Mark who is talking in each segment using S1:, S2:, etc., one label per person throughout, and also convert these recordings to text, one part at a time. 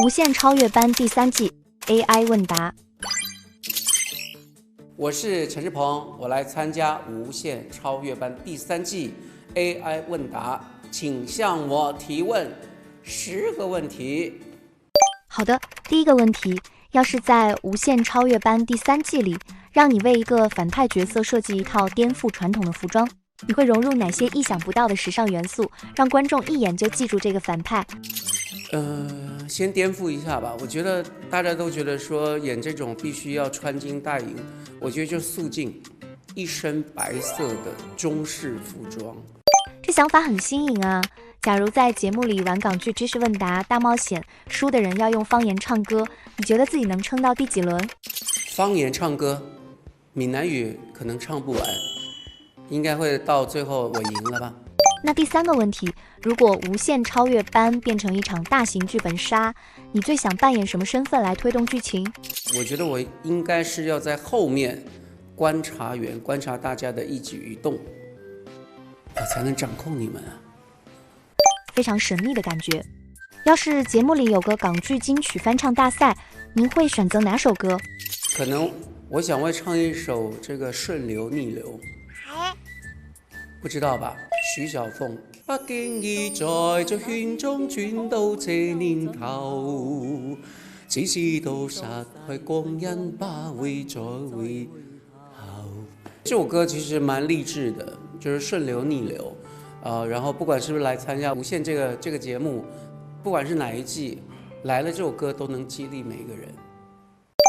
S1: 无限超越班第3季 AI 问答。
S2: 我是陈志鹏，我来参加无限超越班第3季 AI 问答，请向我提问10个问题。
S1: 好的，第一个问题，要是在无限超越班第3季里，让你为一个反派角色设计一套颠覆传统的服装，你会融入哪些意想不到的时尚元素，让观众一眼就记住这个反派？
S2: 先颠覆一下吧。我觉得大家都觉得说演这种必须要穿金戴银，我觉得就素净，一身白色的中式服装。
S1: 这想法很新颖啊！假如在节目里玩港剧知识问答大冒险，输的人要用方言唱歌，你觉得自己能撑到第几轮？
S2: 方言唱歌，闽南语可能唱不完，应该会到最后我赢了吧。
S1: 那第3个问题，如果无限超越班变成一场大型剧本杀，你最想扮演什么身份来推动剧情？
S2: 我觉得我应该是要在后面观察员，观察大家的一举一动，我才能掌控你们啊。
S1: 非常神秘的感觉。要是节目里有个港剧金曲翻唱大赛，您会选择哪首歌？
S2: 可能我想会唱一首这个《顺流逆流》，不知道吧？徐小凤。不經意在這圈中轉到這年頭，只知道逝去光陰不會再回頭。這首歌其實蠻勵志的，就是順流逆流。然後不管是不是來參加無限這個節目，不管是哪一季來了，這首歌都能激勵每一個人。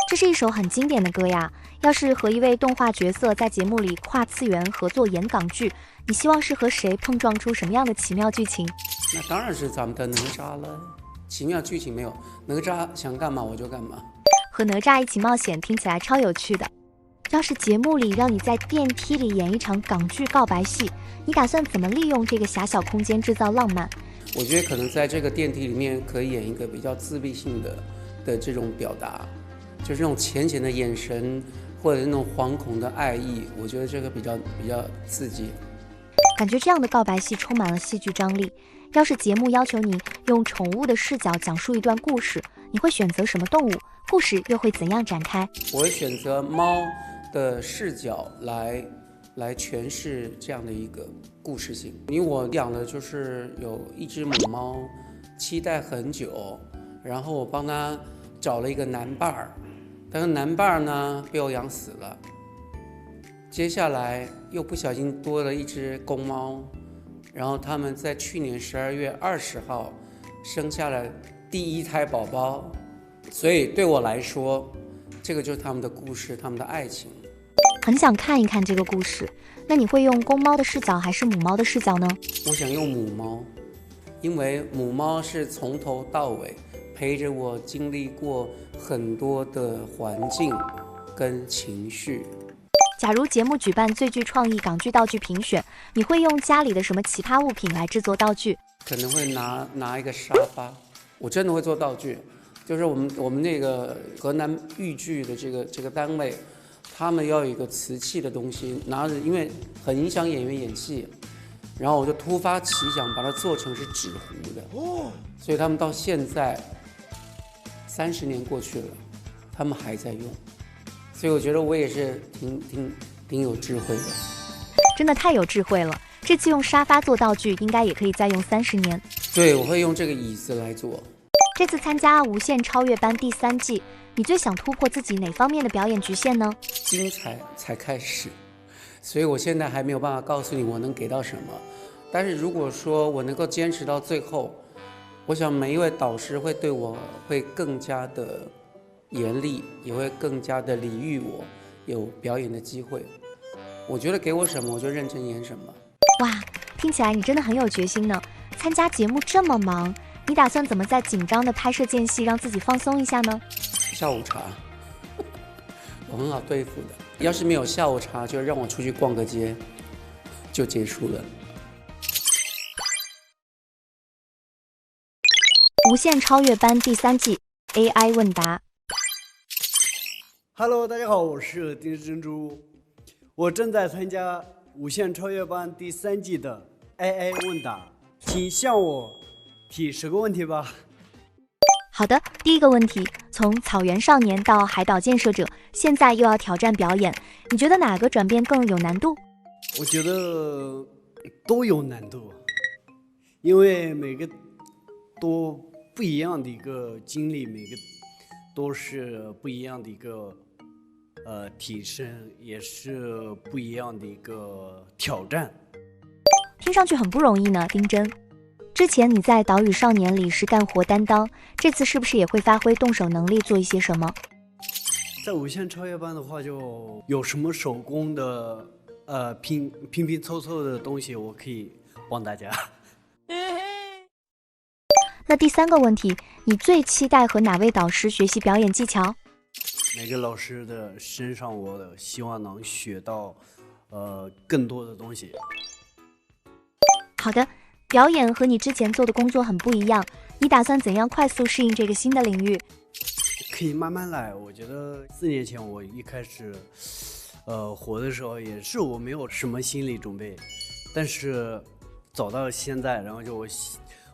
S1: 这是一首很经典的歌呀，要是和一位动画角色在节目里跨次元合作演港剧，你希望是和谁碰撞出什么样的奇妙剧情？
S2: 那当然是咱们的哪吒了。奇妙剧情没有，哪吒想干嘛我就干嘛。
S1: 和哪吒一起冒险听起来超有趣的。要是节目里让你在电梯里演一场港剧告白戏，你打算怎么利用这个狭小空间制造浪漫？
S2: 我觉得可能在这个电梯里面可以演一个比较自闭性的这种表达，就是那种浅浅的眼神，或者那种惶恐的爱意，我觉得这个比较刺激。
S1: 感觉这样的告白戏充满了戏剧张力。要是节目要求你用宠物的视角讲述一段故事，你会选择什么动物？故事又会怎样展开？
S2: 我会选择猫的视角来诠释这样的一个故事性，因为我养的就是有一只母猫，期待很久，然后我帮它找了一个男伴儿，但是男伴儿呢被我养死了，接下来又不小心多了一只公猫，然后他们在去年12月20号生下了第1胎宝宝，所以对我来说，这个就是他们的故事，他们的爱情。
S1: 很想看一看这个故事，那你会用公猫的视角还是母猫的视角呢？
S2: 我想用母猫，因为母猫是从头到尾陪着我经历过很多的环境跟情绪。
S1: 假如节目举办最具创意港剧道具评选，你会用家里的什么奇葩物品来制作道具？
S2: 可能会拿一个沙发，我真的会做道具，就是我们那个河南豫剧的这个单位，他们要有一个瓷器的东西拿着，因为很影响演员演戏，然后我就突发奇想把它做成是纸糊的，所以他们到现在30年过去了，他们还在用，所以我觉得我也是挺有智慧的。
S1: 真的太有智慧了，这次用沙发做道具应该也可以再用30年。
S2: 对，我会用这个椅子来做。
S1: 这次参加无限超越班第3季，你最想突破自己哪方面的表演局限呢？
S2: 精彩才开始，所以我现在还没有办法告诉你我能给到什么，但是如果说我能够坚持到最后，我想每一位导师会对我会更加的严厉，也会更加的礼遇我有表演的机会。我觉得给我什么我就认真演什么。
S1: 哇，听起来你真的很有决心呢。参加节目这么忙，你打算怎么在紧张的拍摄间隙让自己放松一下呢？
S2: 下午茶我很好对付的，要是没有下午茶就让我出去逛个街就结束了。
S1: 无限超越班第3季 AI 问答。
S3: Hello， 大家好，我是丁珍珠，我正在参加无限超越班第3季的 AI 问答，请向我提10个问题吧。
S1: 好的，第一个问题，从草原少年到海岛建设者，现在又要挑战表演，你觉得哪个转变更有难度？
S3: 我觉得都有难度，因为每个都不一样的一个经历，每个都是不一样的一个提升，也是不一样的一个挑战。
S1: 听上去很不容易呢，丁真。之前你在岛屿少年里是干活担当，这次是不是也会发挥动手能力做一些什么？
S3: 在无限超越班的话，就有什么手工的拼凑的东西，我可以帮大家。
S1: 那第三个问题，你最期待和哪位导师学习表演技巧？
S3: 每个老师的身上，我希望能学到更多的东西。
S1: 好的，表演和你之前做的工作很不一样，你打算怎样快速适应这个新的领域？
S3: 可以慢慢来。我觉得4年前我一开始活的时候，也是我没有什么心理准备，但是走到现在，然后就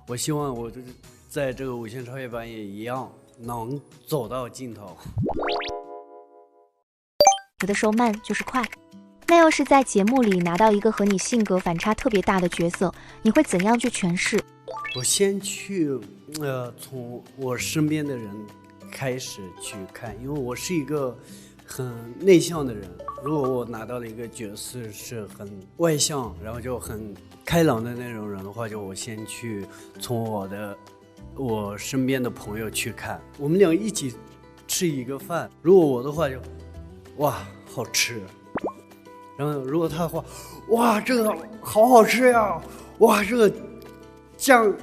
S3: 我希望我就是在这个无限超越班也一样能走到尽头。
S1: 有的时候慢就是快。那要是在节目里拿到一个和你性格反差特别大的角色，你会怎样去诠释？
S3: 我先去从我身边的人开始去看，因为我是一个很内向的人。如果我拿到了一个角色是很外向，然后就很开朗的那种人的话，就我先去从我身边的朋友去看，我们俩一起吃一个饭。如果我的话就哇好吃，然后如果他的话，哇这个好好吃呀，哇这个酱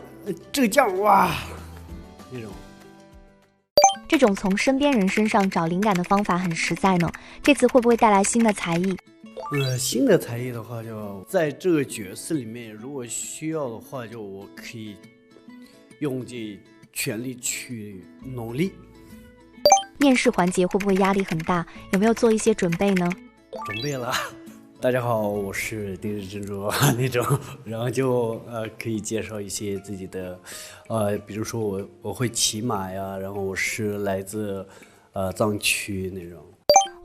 S3: 哇那种。
S1: 这种从身边人身上找灵感的方法很实在呢，这次会不会带来新的才艺？
S3: 新的才艺的话，就在这个角色里面，如果需要的话，就我可以用尽全力去努力。
S1: 面试环节会不会压力很大？有没有做一些准备呢？
S3: 准备了。大家好，我是丁日珍珠那种，然后就可以介绍一些自己的，比如说我会骑马呀，然后我是来自藏区那种。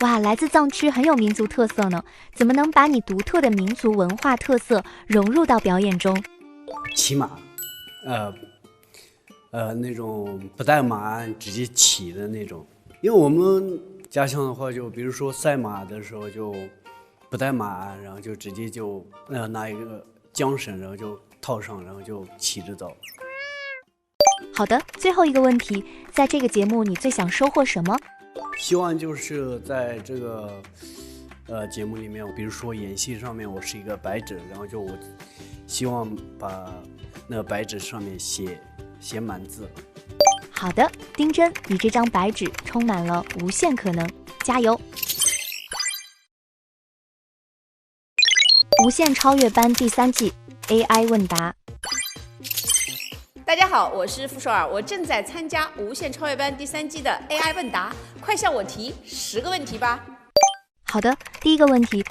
S1: 哇，来自藏区很有民族特色呢，怎么能把你独特的民族文化特色融入到表演中？
S3: 骑马，那种不带马直接骑的那种，因为我们家乡的话，就比如说赛马的时候就不带马，然后就直接就拿一个缰绳，然后就套上，然后就骑着走。
S1: 好的，最后一个问题，在这个节目你最想收获什么？
S3: 希望就是在这个节目里面，比如说演戏上面，我是一个白纸，然后就我希望把那个白纸上面写满字。
S1: 好的，丁真，你这张白纸充满了无限可能，加油！无限超越班第3季 AI 问答。
S4: 大家好，我是傅首尔，我正在参加无限超越班第3季的 AI 问答，快向我提10个问题吧。
S1: 好的，第一个问题，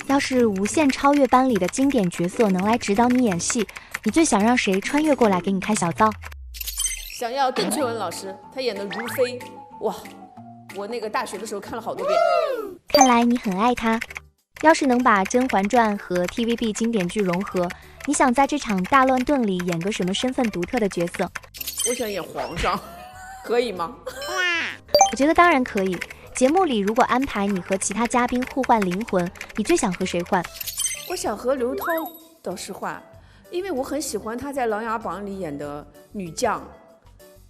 S1: 要是无限超越班里的经典角色能来指导你演戏，你最想让谁穿越过来给你开小灶？
S4: 想要邓萃雯老师，她演的如妃，哇，我那个大学的时候看了好多遍。
S1: 看来你很爱她。要是能把《甄嬛传》和 TVB 经典剧融合，你想在这场大乱炖里演个什么身份独特的角色？
S4: 我想演皇上，可以吗？
S1: 我觉得当然可以。节目里如果安排你和其他嘉宾互换灵魂，你最想和谁换？
S4: 我想和刘涛导师换，因为我很喜欢她在《琅琊榜》里演的女将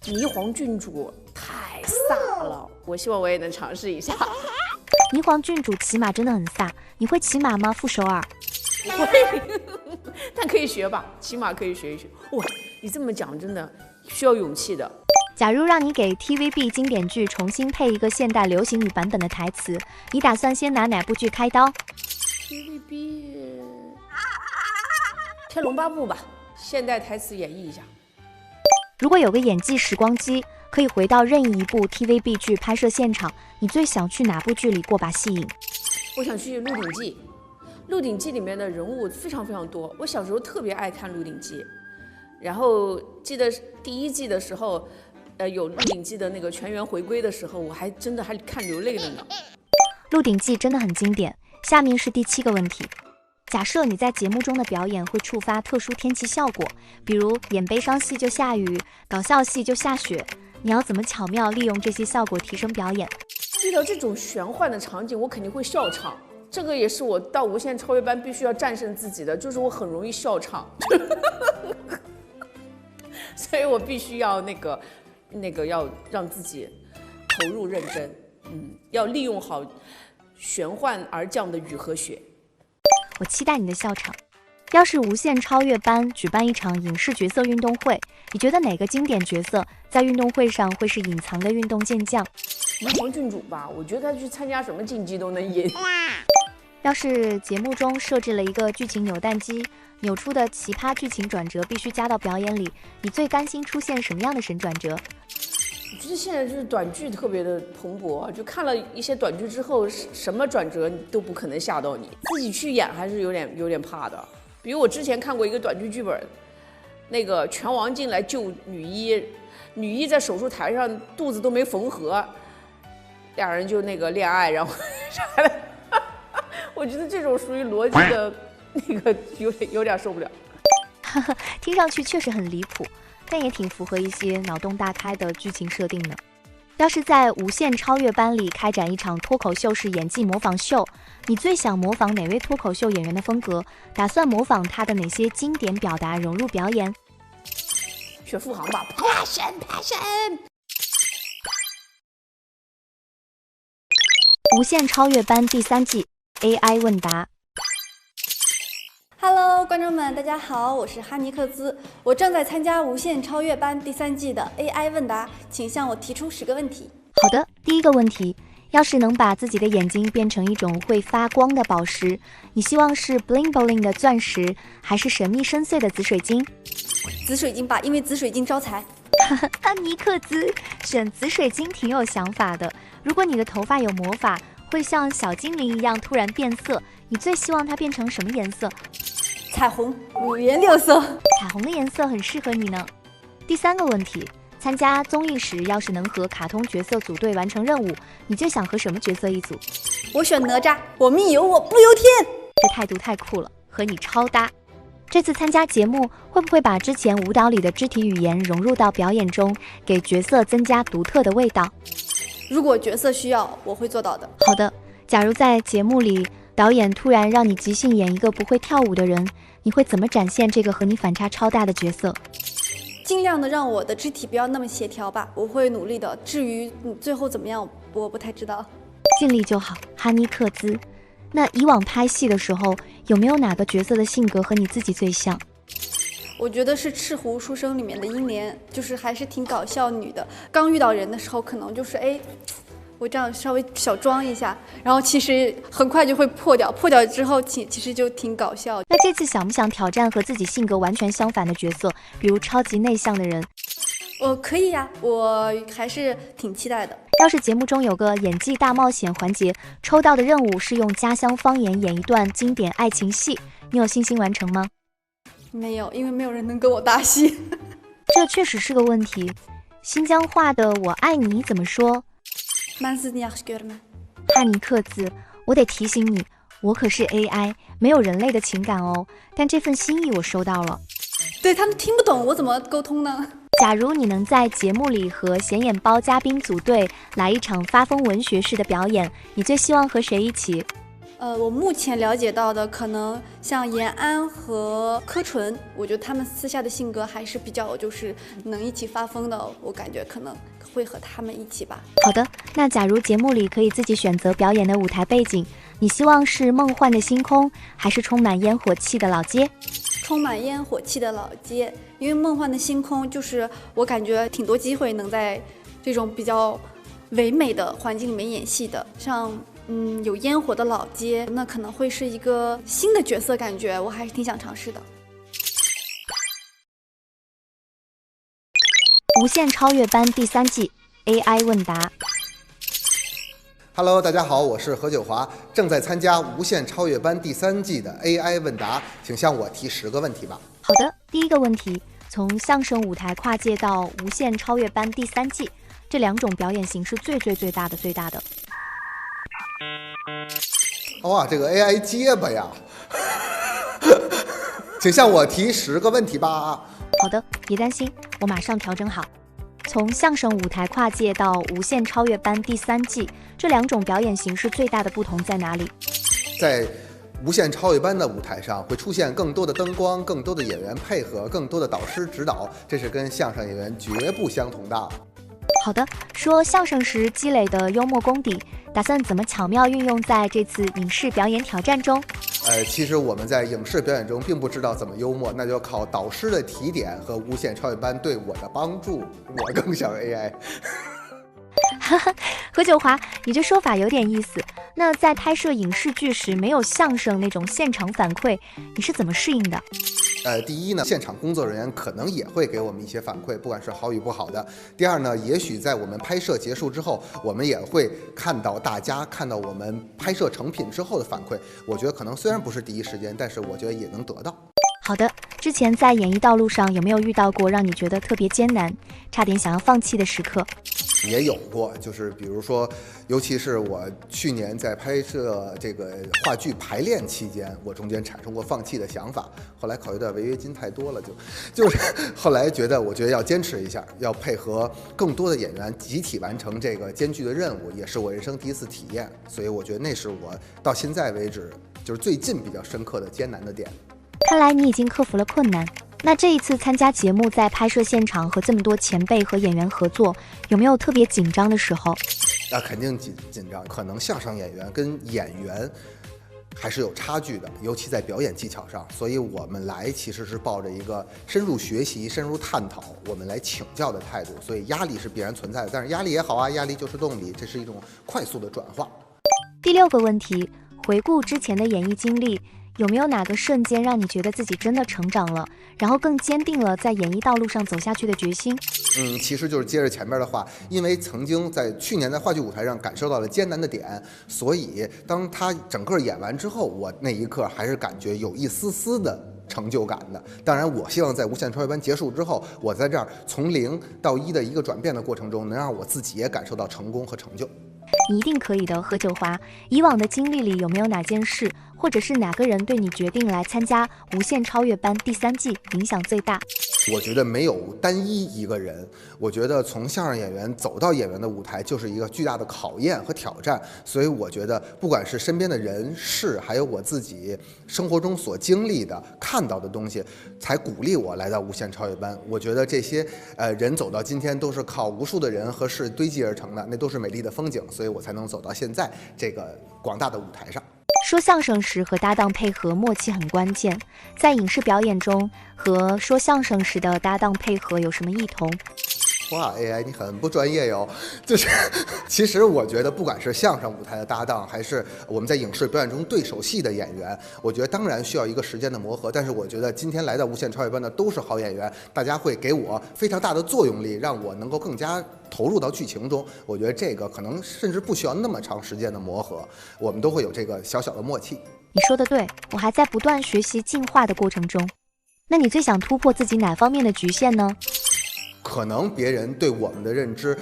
S4: 霓凰郡主，太飒了。我希望我也能尝试一下。
S1: 霓凰郡主骑马真的很飒，你会骑马吗，傅首尔？
S4: 不会，但可以学吧，起码可以学一学。哇，你这么讲真的需要勇气的。
S1: 假如让你给 TVB 经典剧重新配一个现代流行语版本的台词，你打算先拿哪部剧开刀？
S4: TVB《天龙八部》吧，现代台词演绎一下。
S1: 如果有个演技时光机，可以回到任意一部 TVB 剧拍摄现场，你最想去哪部剧里过把戏瘾？
S4: 我想去《鹿鼎记》。《鹿鼎记》里面的人物非常非常多，我小时候特别爱看《鹿鼎记》，然后记得第1季的时候，有《鹿鼎记》的那个全员回归的时候，我还真的还看流泪了呢。
S1: 《鹿鼎记》真的很经典。下面是第7个问题。假设你在节目中的表演会触发特殊天气效果，比如演悲伤戏就下雨，搞笑戏就下雪，你要怎么巧妙利用这些效果提升表演？
S4: 遇到这种玄幻的场景，我肯定会笑场。这个也是我到无限超越班必须要战胜自己的，就是我很容易笑场，所以我必须要那个要让自己投入认真，要利用好玄幻而降的雨和雪。
S1: 我期待你的笑场。要是无限超越班举办一场影视角色运动会，你觉得哪个经典角色在运动会上会是隐藏的运动健将？
S4: 霓凰郡主吧，我觉得他去参加什么竞技都能赢。
S1: 要是节目中设置了一个剧情扭蛋机，扭出的奇葩剧情转折必须加到表演里，你最甘心出现什么样的神转折？
S4: 我觉得现在就是短剧特别的蓬勃，就看了一些短剧之后，什么转折都不可能吓到你，自己去演还是有点怕的。比如我之前看过一个短剧剧本，那个拳王进来救女一，女一在手术台上肚子都没缝合，俩人就那个恋爱，然后我觉得这种属于逻辑的那个有点受不了。
S1: 听上去确实很离谱，但也挺符合一些脑洞大开的剧情设定呢。要是在无限超越班里开展一场脱口秀式演技模仿秀，你最想模仿哪位脱口秀演员的风格？打算模仿他的哪些经典表达融入表演？
S4: 选付航吧 ，passion。
S1: 无限超越班第3季 AI 问答。
S5: Hello， 观众们，大家好，我是哈尼克兹，我正在参加无限超越班第3季的 AI 问答，请向我提出10个问题。
S1: 好的，第1个问题，要是能把自己的眼睛变成一种会发光的宝石，你希望是 bling bling 的钻石，还是神秘深邃的紫水晶？
S5: 紫水晶吧，因为紫水晶招财。
S1: 哈尼克兹选紫水晶挺有想法的。如果你的头发有魔法，会像小精灵一样突然变色，你最希望它变成什么颜色？
S5: 彩虹，5颜6色。
S1: 彩虹的颜色很适合你呢。第3个问题，参加综艺时，要是能和卡通角色组队完成任务，你最想和什么角色一组？
S5: 我选哪吒，我命由我不由天。
S1: 这态度太酷了，和你超搭。这次参加节目，会不会把之前舞蹈里的肢体语言融入到表演中，给角色增加独特的味道？
S5: 如果角色需要，我会做到的。
S1: 好的，假如在节目里，导演突然让你即兴演一个不会跳舞的人，你会怎么展现这个和你反差超大的角色？
S5: 尽量的让我的肢体不要那么协调吧，我会努力的。至于最后怎么样，我不太知道。
S1: 尽力就好，哈尼克兹。那以往拍戏的时候，有没有哪个角色的性格和你自己最像？
S5: 我觉得是《赤狐书生》里面的英莲，就是还是挺搞笑女的。刚遇到人的时候，可能就是我这样稍微小装一下，然后其实很快就会破掉。破掉之后，其实就挺搞笑。
S1: 那这次想不想挑战和自己性格完全相反的角色，比如超级内向的人？
S5: 可以呀，我还是挺期待的。
S1: 要是节目中有个演技大冒险环节，抽到的任务是用家乡方言演一段经典爱情戏，你有信心完成吗？
S5: 没有，因为没有人能跟我搭戏。
S1: 这确实是个问题。新疆话的我爱你怎么说？哈尼克兹，我得提醒你，我可是 AI， 没有人类的情感哦，但这份心意我收到了。
S5: 对，他们听不懂，我怎么沟通呢？
S1: 假如你能在节目里和显眼包嘉宾组队来一场发疯文学式的表演，你最希望和谁一起？
S5: 我目前了解到的，可能像延安和柯纯，我觉得他们私下的性格还是比较就是能一起发疯的，我感觉可能会和他们一起吧。
S1: 好的，那假如节目里可以自己选择表演的舞台背景，你希望是梦幻的星空，还是充满烟火气的老街？
S5: 充满烟火气的老街，因为梦幻的星空就是我感觉挺多机会能在这种比较唯美的环境里面演戏的，像有烟火的老街，那可能会是一个新的角色感觉，我还是挺想尝试的。
S1: 无限超越班第3季 AI 问答。
S6: Hello， 大家好，我是何九华，正在参加无限超越班第3季的 AI 问答，请向我提10个问题吧。
S1: 好的，第1个问题，从相声舞台跨界到无限超越班第3季，这2种表演形式最大的。
S6: 哇，这个 AI 结巴呀！请向我提10个问题吧。
S1: 好的，别担心，我马上调整好。从相声舞台跨界到无限超越班第3季，这2种表演形式最大的不同在哪里？
S6: 在无限超越班的舞台上会出现更多的灯光、更多的演员配合、更多的导师指导，这是跟相声演员绝不相同的。
S1: 好的，说相声时积累的幽默功底，打算怎么巧妙运用在这次影视表演挑战中？
S6: 其实我们在影视表演中并不知道怎么幽默，那就要靠导师的提点和无限超越班对我的帮助。我更像 AI。
S1: 何九华，你这说法有点意思。那在拍摄影视剧时，没有相声那种现场反馈，你是怎么适应的？
S6: 第一呢，现场工作人员可能也会给我们一些反馈，不管是好与不好的。第二呢，也许在我们拍摄结束之后，我们也会看到大家看到我们拍摄成品之后的反馈。我觉得可能虽然不是第一时间，但是我觉得也能得到。
S1: 好的，之前在演艺道路上有没有遇到过让你觉得特别艰难，差点想要放弃的时刻？
S6: 也有过，就是比如说，尤其是我去年在拍摄这个话剧排练期间，我中间产生过放弃的想法，后来考虑到违约金太多了，就是后来我觉得要坚持一下，要配合更多的演员集体完成这个艰巨的任务，也是我人生第一次体验，所以我觉得那是我到现在为止就是最近比较深刻的艰难的点。
S1: 看来你已经克服了困难。那这一次参加节目，在拍摄现场和这么多前辈和演员合作，有没有特别紧张的时候？
S6: 那肯定紧张，可能相声演员跟演员还是有差距的，尤其在表演技巧上。所以我们来其实是抱着一个深入学习、深入探讨，我们来请教的态度，所以压力是必然存在的。但是压力也好啊，压力就是动力，这是一种快速的转化。
S1: 第6个问题，回顾之前的演艺经历，有没有哪个瞬间让你觉得自己真的成长了，然后更坚定了在演艺道路上走下去的决心？
S6: 其实就是接着前面的话，因为曾经在去年在话剧舞台上感受到了艰难的点，所以当他整个演完之后，我那一刻还是感觉有一丝丝的成就感的。当然我希望在无限超越班结束之后，我在这儿从0到1的一个转变的过程中，能让我自己也感受到成功和成就。
S1: 你一定可以的，何九华。以往的经历里，有没有哪件事或者是哪个人对你决定来参加无限超越班第3季影响最大？
S6: 我觉得没有单一个人，我觉得从相声演员走到演员的舞台就是一个巨大的考验和挑战，所以我觉得不管是身边的人事，还有我自己生活中所经历的看到的东西，才鼓励我来到无限超越班。我觉得这些人走到今天都是靠无数的人和事堆积而成的，那都是美丽的风景，所以我才能走到现在这个广大的舞台上。
S1: 说相声时和搭档配合默契很关键，在影视表演中和说相声时的搭档配合有什么异同？
S6: 哇 ，AI 你很不专业哟！其实我觉得不管是相声舞台的搭档，还是我们在影视表演中对手戏的演员，我觉得当然需要一个时间的磨合。但是我觉得今天来到无限超越班的都是好演员，大家会给我非常大的作用力，让我能够更加投入到剧情中。我觉得这个可能甚至不需要那么长时间的磨合，我们都会有这个小小的默契。
S1: 你说的对，我还在不断学习进化的过程中。那你最想突破自己哪方面的局限呢？
S6: 可能别人对我们的认知，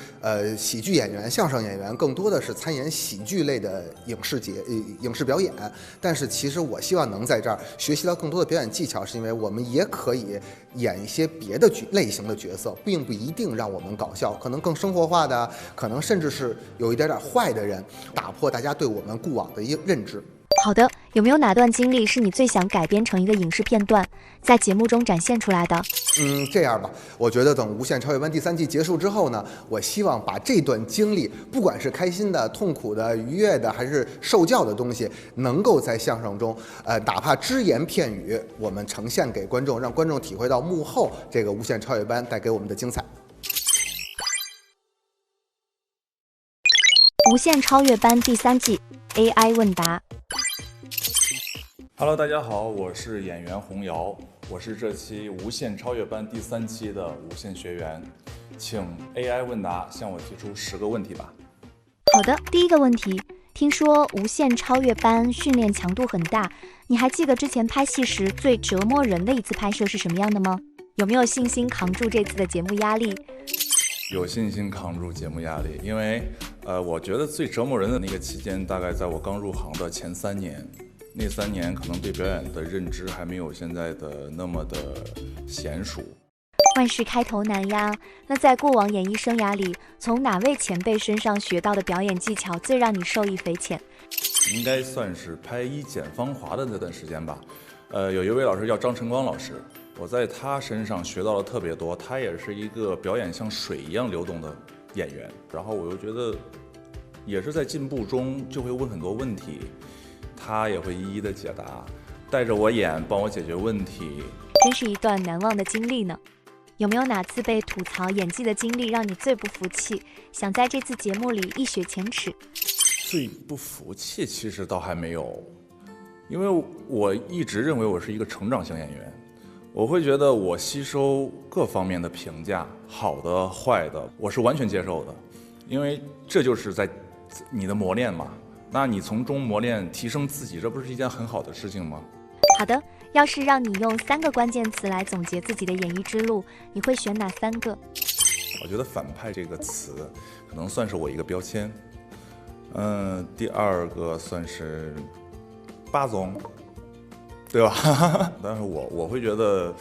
S6: 喜剧演员、相声演员更多的是参演喜剧类的影视表演，但是其实我希望能在这儿学习到更多的表演技巧，是因为我们也可以演一些别的类型的角色，并不一定让我们搞笑，可能更生活化的，可能甚至是有一点坏的人，打破大家对我们过往的认知。
S1: 好的，有没有哪段经历是你最想改编成一个影视片段，在节目中展现出来的？
S6: 这样吧，我觉得等无限超越班第3季结束之后呢，我希望把这段经历，不管是开心的、痛苦的、愉悦的，还是受教的东西，能够在相声中，哪怕只言片语，我们呈现给观众，让观众体会到幕后这个无限超越班带给我们的精彩。
S1: 无限超越班第3季 AI 问答。
S7: Hello， 大家好，我是演员洪瑶，我是这期无限超越班第3期的无限学员，请 AI 问答向我提出10个问题吧。
S1: 好的，第一个问题，听说无限超越班训练强度很大，你还记得之前拍戏时最折磨人的一次拍摄是什么样的吗？有没有信心扛住这次的节目压力？
S7: 有信心扛住节目压力，因为我觉得最折磨人的那个期间，大概在我刚入行的前3年，那3年可能对表演的认知还没有现在的那么的娴熟。
S1: 万事开头难呀，那在过往演艺生涯里，从哪位前辈身上学到的表演技巧最让你受益匪浅？
S7: 应该算是拍《一剪芳华》的那段时间吧。有一位老师叫张晨光老师，我在他身上学到了特别多。他也是一个表演像水一样流动的演员，然后我又觉得也是在进步中，就会问很多问题，他也会一一的解答，带着我演，帮我解决问题。
S1: 真是一段难忘的经历呢。有没有哪次被吐槽演技的经历让你最不服气，想在这次节目里一雪前耻？
S7: 最不服气其实倒还没有，因为我一直认为我是一个成长型演员，我会觉得我吸收各方面的评价，好的坏的，我是完全接受的，因为这就是在你的磨练嘛。那你从中磨练提升自己，这不是一件很好的事情吗？
S1: 好的，要是让你用3个关键词来总结自己的演艺之路，你会选哪3个？
S7: 我觉得反派这个词可能算是我一个标签。第2个算是霸总，对吧？但是我会觉得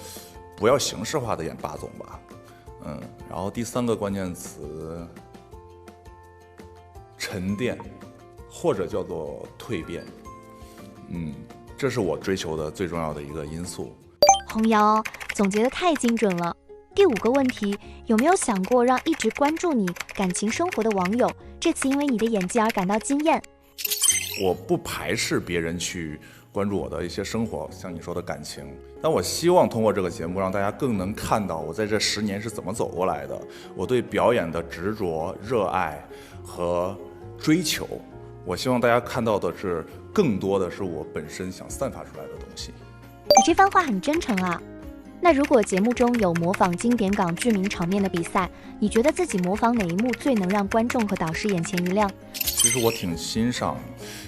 S7: 不要形式化的演霸总吧。然后第3个关键词沉淀，或者叫做蜕变。这是我追求的最重要的一个因素。
S1: 红瑶总结得太精准了。第5个问题，有没有想过让一直关注你感情生活的网友，这次因为你的演技而感到惊艳？
S7: 我不排斥别人去关注我的一些生活，像你说的感情，但我希望通过这个节目让大家更能看到我在这10年是怎么走过来的，我对表演的执着、热爱和追求。我希望大家看到的是更多的是我本身想散发出来的东西。
S1: 你这番话很真诚啊。那如果节目中有模仿经典港剧名场面的比赛，你觉得自己模仿哪一幕最能让观众和导师眼前一亮？
S7: 其实我挺欣赏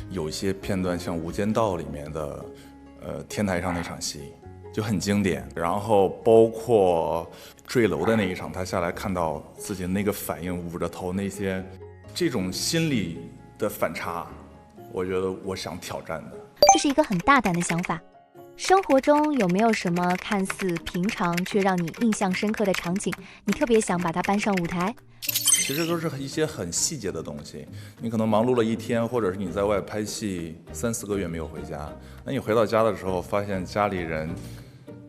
S7: 有一些片段，像《无间道》里面的天台上那场戏就很经典，然后包括坠楼的那一场，他下来看到自己那个反应，捂着头那些，这种心理的反差，我觉得我想挑战的。
S1: 这是一个很大胆的想法。生活中有没有什么看似平常却让你印象深刻的场景，你特别想把它搬上舞台？
S7: 其实都是一些很细节的东西。你可能忙碌了一天，或者是你在外拍戏3、4个月没有回家，那你回到家的时候，发现家里人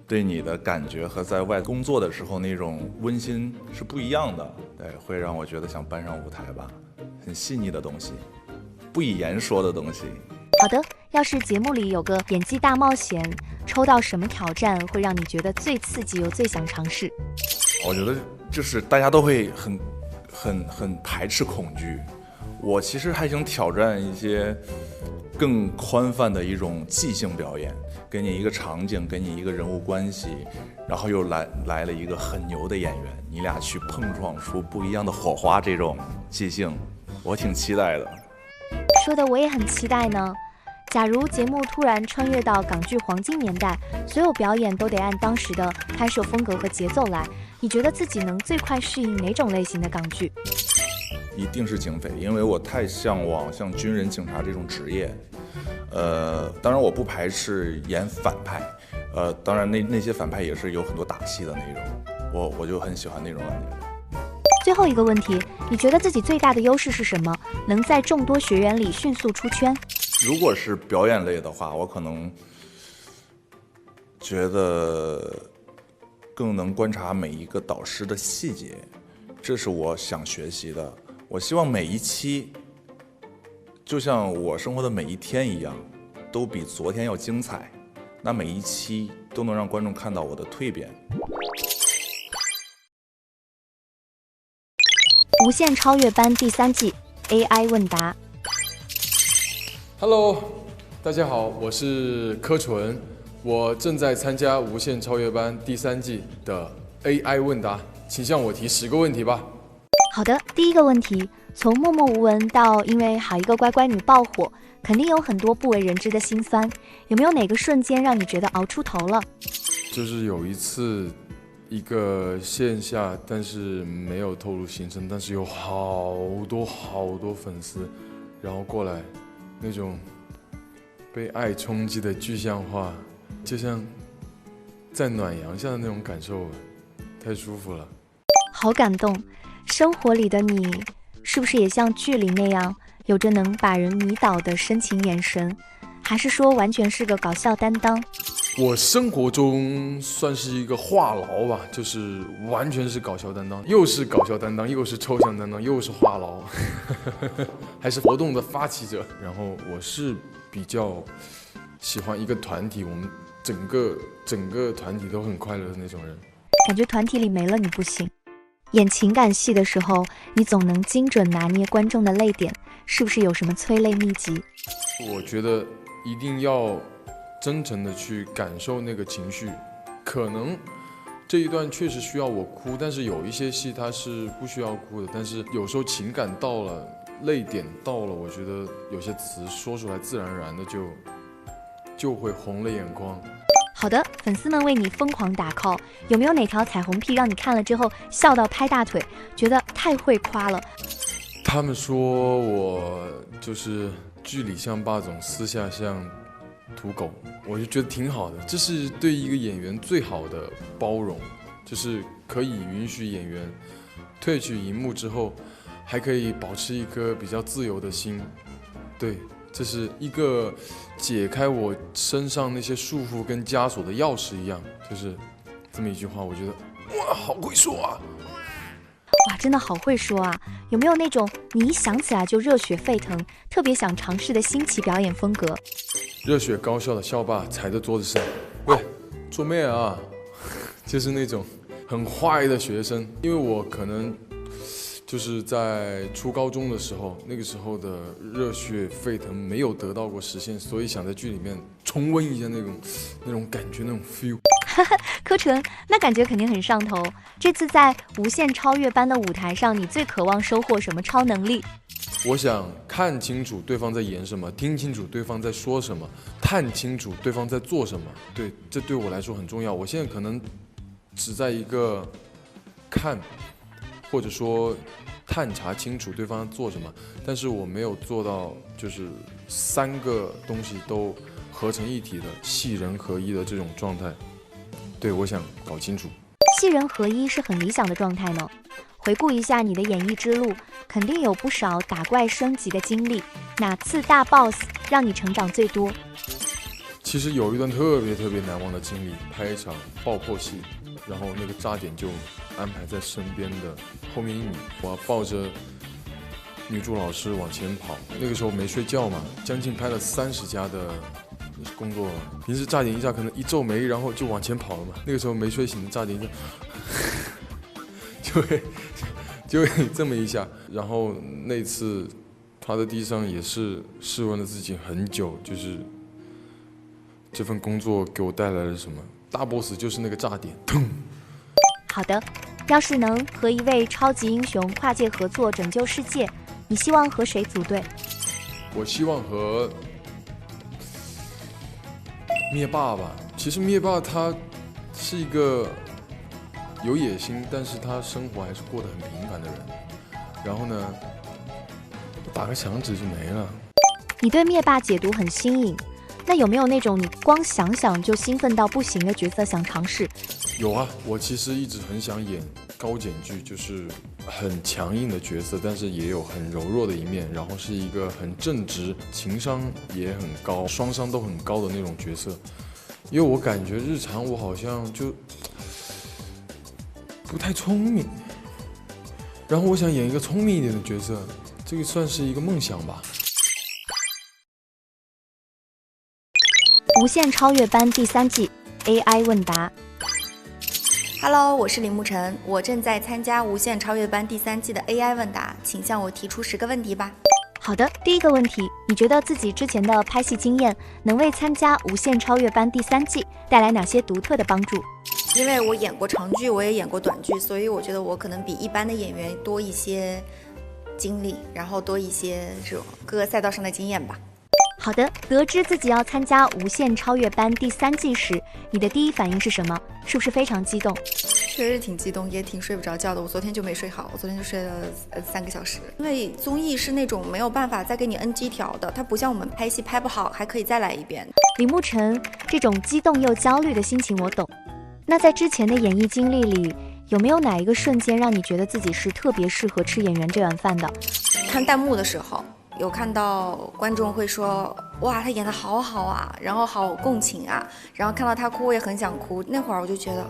S7: 对你的感觉和在外工作的时候那种温馨是不一样的。对，会让我觉得想搬上舞台吧，很细腻的东西，不以言说的东西。
S1: 好的，要是节目里有个演技大冒险，抽到什么挑战会让你觉得最刺激又最想尝试？
S7: 我觉得就是大家都会很排斥恐惧，我其实还想挑战一些更宽泛的一种即兴表演，给你一个场景，给你一个人物关系，然后又来了一个很牛的演员，你俩去碰撞出不一样的火花，这种即兴我挺期待的。
S1: 说的我也很期待呢。假如节目突然穿越到港剧黄金年代，所有表演都得按当时的拍摄风格和节奏来，你觉得自己能最快适应哪种类型的港剧？
S7: 一定是警匪，因为我太向往像军人、警察这种职业。当然我不排斥演反派，当然那些反派也是有很多打戏的内容，我就很喜欢那种感觉。
S1: 最后一个问题，你觉得自己最大的优势是什么？能在众多学员里迅速出圈？
S7: 如果是表演类的话，我可能觉得更能观察每一个导师的细节，这是我想学习的。我希望每一期就像我生活的每一天一样，都比昨天要精彩，那每一期都能让观众看到我的蜕变。
S1: 无限超越班第3季 AI 问答。
S8: Hello， 大家好，我是柯纯，我正在参加无限超越班第3季的 AI 问答，请向我提10个问题吧。
S1: 好的，第一个问题，从默默无闻到因为好一个乖乖女爆火，肯定有很多不为人知的辛酸，有没有哪个瞬间让你觉得熬出头了？
S8: 就是有一次一个线下，但是没有透露行程，但是有好多粉丝，然后过来，那种被爱冲击的具象化，就像在暖阳下的那种感受，太舒服了。
S1: 好感动，生活里的你是不是也像剧里那样，有着能把人迷倒的深情眼神？还是说完全是个搞笑担当？
S8: 我生活中算是一个话痨吧，就是完全是搞笑担当，又是搞笑担当，又是抽象担当，又是话痨，还是活动的发起者。然后我是比较喜欢一个团体，我们整个团体都很快乐的那种人。
S1: 感觉团体里没了你不行。演情感戏的时候，你总能精准拿捏观众的泪点，是不是有什么催泪秘籍？
S8: 我觉得一定要真诚的去感受那个情绪，可能这一段确实需要我哭，但是有一些戏它是不需要哭的，但是有时候情感到了，泪点到了，我觉得有些词说出来自然而然的就会红了眼眶。
S1: 好的，粉丝们为你疯狂打 call， 有没有哪条彩虹屁让你看了之后笑到拍大腿，觉得太会夸了？
S8: 他们说我就是剧里像霸总，私下像土狗，我就觉得挺好的，这是对一个演员最好的包容，就是可以允许演员退去荧幕之后，还可以保持一颗比较自由的心。对，这是一个解开我身上那些束缚跟枷锁的钥匙一样，就是这么一句话，我觉得哇，好会说啊！
S1: 哇，真的好会说啊！有没有那种你一想起来就热血沸腾，特别想尝试的新奇表演风格？
S8: 热血高校的校霸踩在桌子上，喂，做咩啊？就是那种很坏的学生，因为我可能就是在初高中的时候，那个时候的热血沸腾没有得到过实现，所以想在剧里面重温一下那种感觉，那种 feel。
S1: 柯纯，那感觉肯定很上头。这次在无限超越班的舞台上，你最渴望收获什么超能力？
S8: 我想看清楚对方在演什么，听清楚对方在说什么，探清楚对方在做什么。对，这对我来说很重要。我现在可能只在一个看，或者说探查清楚对方做什么，但是我没有做到就是3个东西都合成一体的戏人合一的这种状态。对，我想搞清楚。
S1: 戏人合一是很理想的状态呢。回顾一下你的演艺之路，肯定有不少打怪升级的经历，哪次大 boss 让你成长最多？
S8: 其实有一段特别难忘的经历，拍一场爆破戏，然后那个炸点就安排在身边的后面1米，我要抱着女主老师往前跑。那个时候没睡觉嘛，将近拍了30家的工作，平时炸点一下可能一皱眉，然后就往前跑了嘛。那个时候没睡醒的炸点一下，就会这么一下。然后那次趴在地上也是试问了自己很久，就是这份工作给我带来了什么？大 boss 就是那个炸点，腾。
S1: 好的，要是能和一位超级英雄跨界合作拯救世界，你希望和谁组队？
S8: 我希望和灭霸吧。其实灭霸他是一个有野心，但是他生活还是过得很平凡的人。然后呢，打个响指就没了。
S1: 你对灭霸解读很新颖，那有没有那种你光想想就兴奋到不行的角色想尝试？
S8: 有啊，我其实一直很想演高检剧，就是很强硬的角色，但是也有很柔弱的一面，然后是一个很正直、情商也很高、双商都很高的那种角色。因为我感觉日常我好像就不太聪明，然后我想演一个聪明一点的角色，这个算是一个梦想吧。
S1: 无限超越班第3季 AI 问答。
S9: Hello， 我是李沐晨，我正在参加无限超越班第3季的 AI 问答，请向我提出10个问题吧。
S1: 好的，第一个问题，你觉得自己之前的拍戏经验能为参加无限超越班第3季带来哪些独特的帮助？
S9: 因为我演过长剧，我也演过短剧，所以我觉得我可能比一般的演员多一些经历，然后多一些这种各个赛道上的经验吧。
S1: 好的，得知自己要参加无限超越班第3季时，你的第一反应是什么？是不是非常激动？
S9: 确实挺激动，也挺睡不着觉的。我昨天就没睡好，我昨天就睡了3个小时。因为综艺是那种没有办法再给你摁机条的，它不像我们拍戏拍不好还可以再来一遍。
S1: 李牧晨这种激动又焦虑的心情我懂。那在之前的演艺经历里，有没有哪一个瞬间让你觉得自己是特别适合吃演员这碗饭的？
S9: 看弹幕的时候，有看到观众会说，哇，他演得好好啊，然后好共情啊，然后看到他哭我也很想哭。那会儿我就觉得，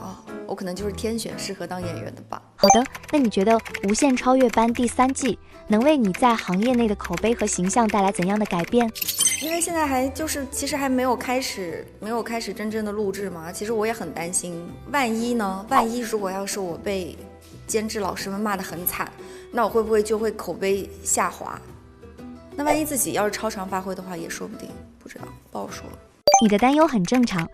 S9: 我可能就是天选适合当演员的吧。
S1: 好的，那你觉得《无限超越班》第3季能为你在行业内的口碑和形象带来怎样的改变？
S9: 因为现在还其实还没有开始真正的录制嘛，其实我也很担心，万一如果要是我被监制老师们骂得很惨，那我会不会就会口碑下滑？那万一自己要是超常发挥的话，也说不定，不知道，不好说。
S1: 你的担忧很正常，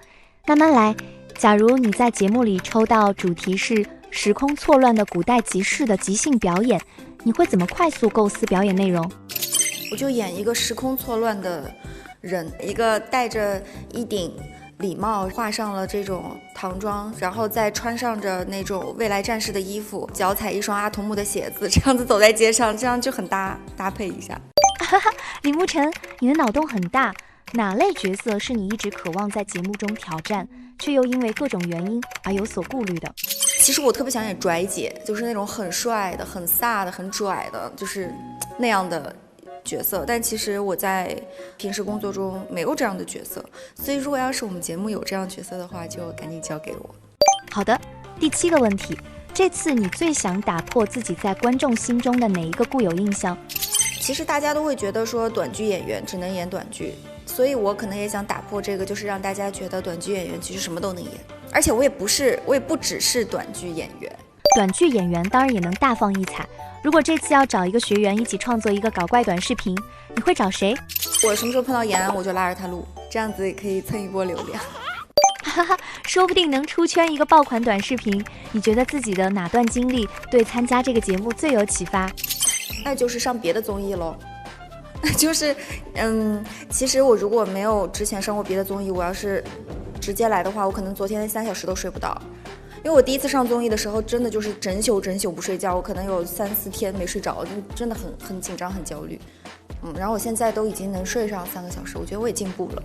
S1: 慢慢来。假如你在节目里抽到主题是时空错乱的古代集市的即兴表演，你会怎么快速构思表演内容？
S9: 我就演一个时空错乱的人，一个戴着一顶礼帽，画上了这种唐装，然后再穿上着那种未来战士的衣服，脚踩一双阿童木的鞋子，这样子走在街上，这样就很搭配一下。
S1: 李牧晨，你的脑洞很大，哪类角色是你一直渴望在节目中挑战，却又因为各种原因而有所顾虑的？
S9: 其实我特别想演拽姐，就是那种很帅的、很飒的、很拽的，就是那样的角色。但其实我在平时工作中没有这样的角色，所以如果要是我们节目有这样角色的话，就赶紧交给我。
S1: 好的，第7个问题，这次你最想打破自己在观众心中的哪一个固有印象？
S9: 其实大家都会觉得说短剧演员只能演短剧，所以我可能也想打破这个，就是让大家觉得短剧演员其实什么都能演。而且我也不只是短剧演员，
S1: 短剧演员当然也能大放异彩。如果这次要找一个学员一起创作一个搞怪短视频，你会找谁？
S9: 我什么时候碰到延安，我就拉着他录，这样子也可以蹭一波流量。
S1: 说不定能出圈一个爆款短视频。你觉得自己的哪段经历对参加这个节目最有启发？
S9: 那就是上别的综艺咯。就是其实我如果没有之前上过别的综艺，我要是直接来的话，我可能昨天3小时都睡不到。因为我第一次上综艺的时候，真的就是整宿不睡觉，我可能有3、4天没睡着，就真的很紧张很焦虑。然后我现在都已经能睡上3个小时，我觉得我也进步了。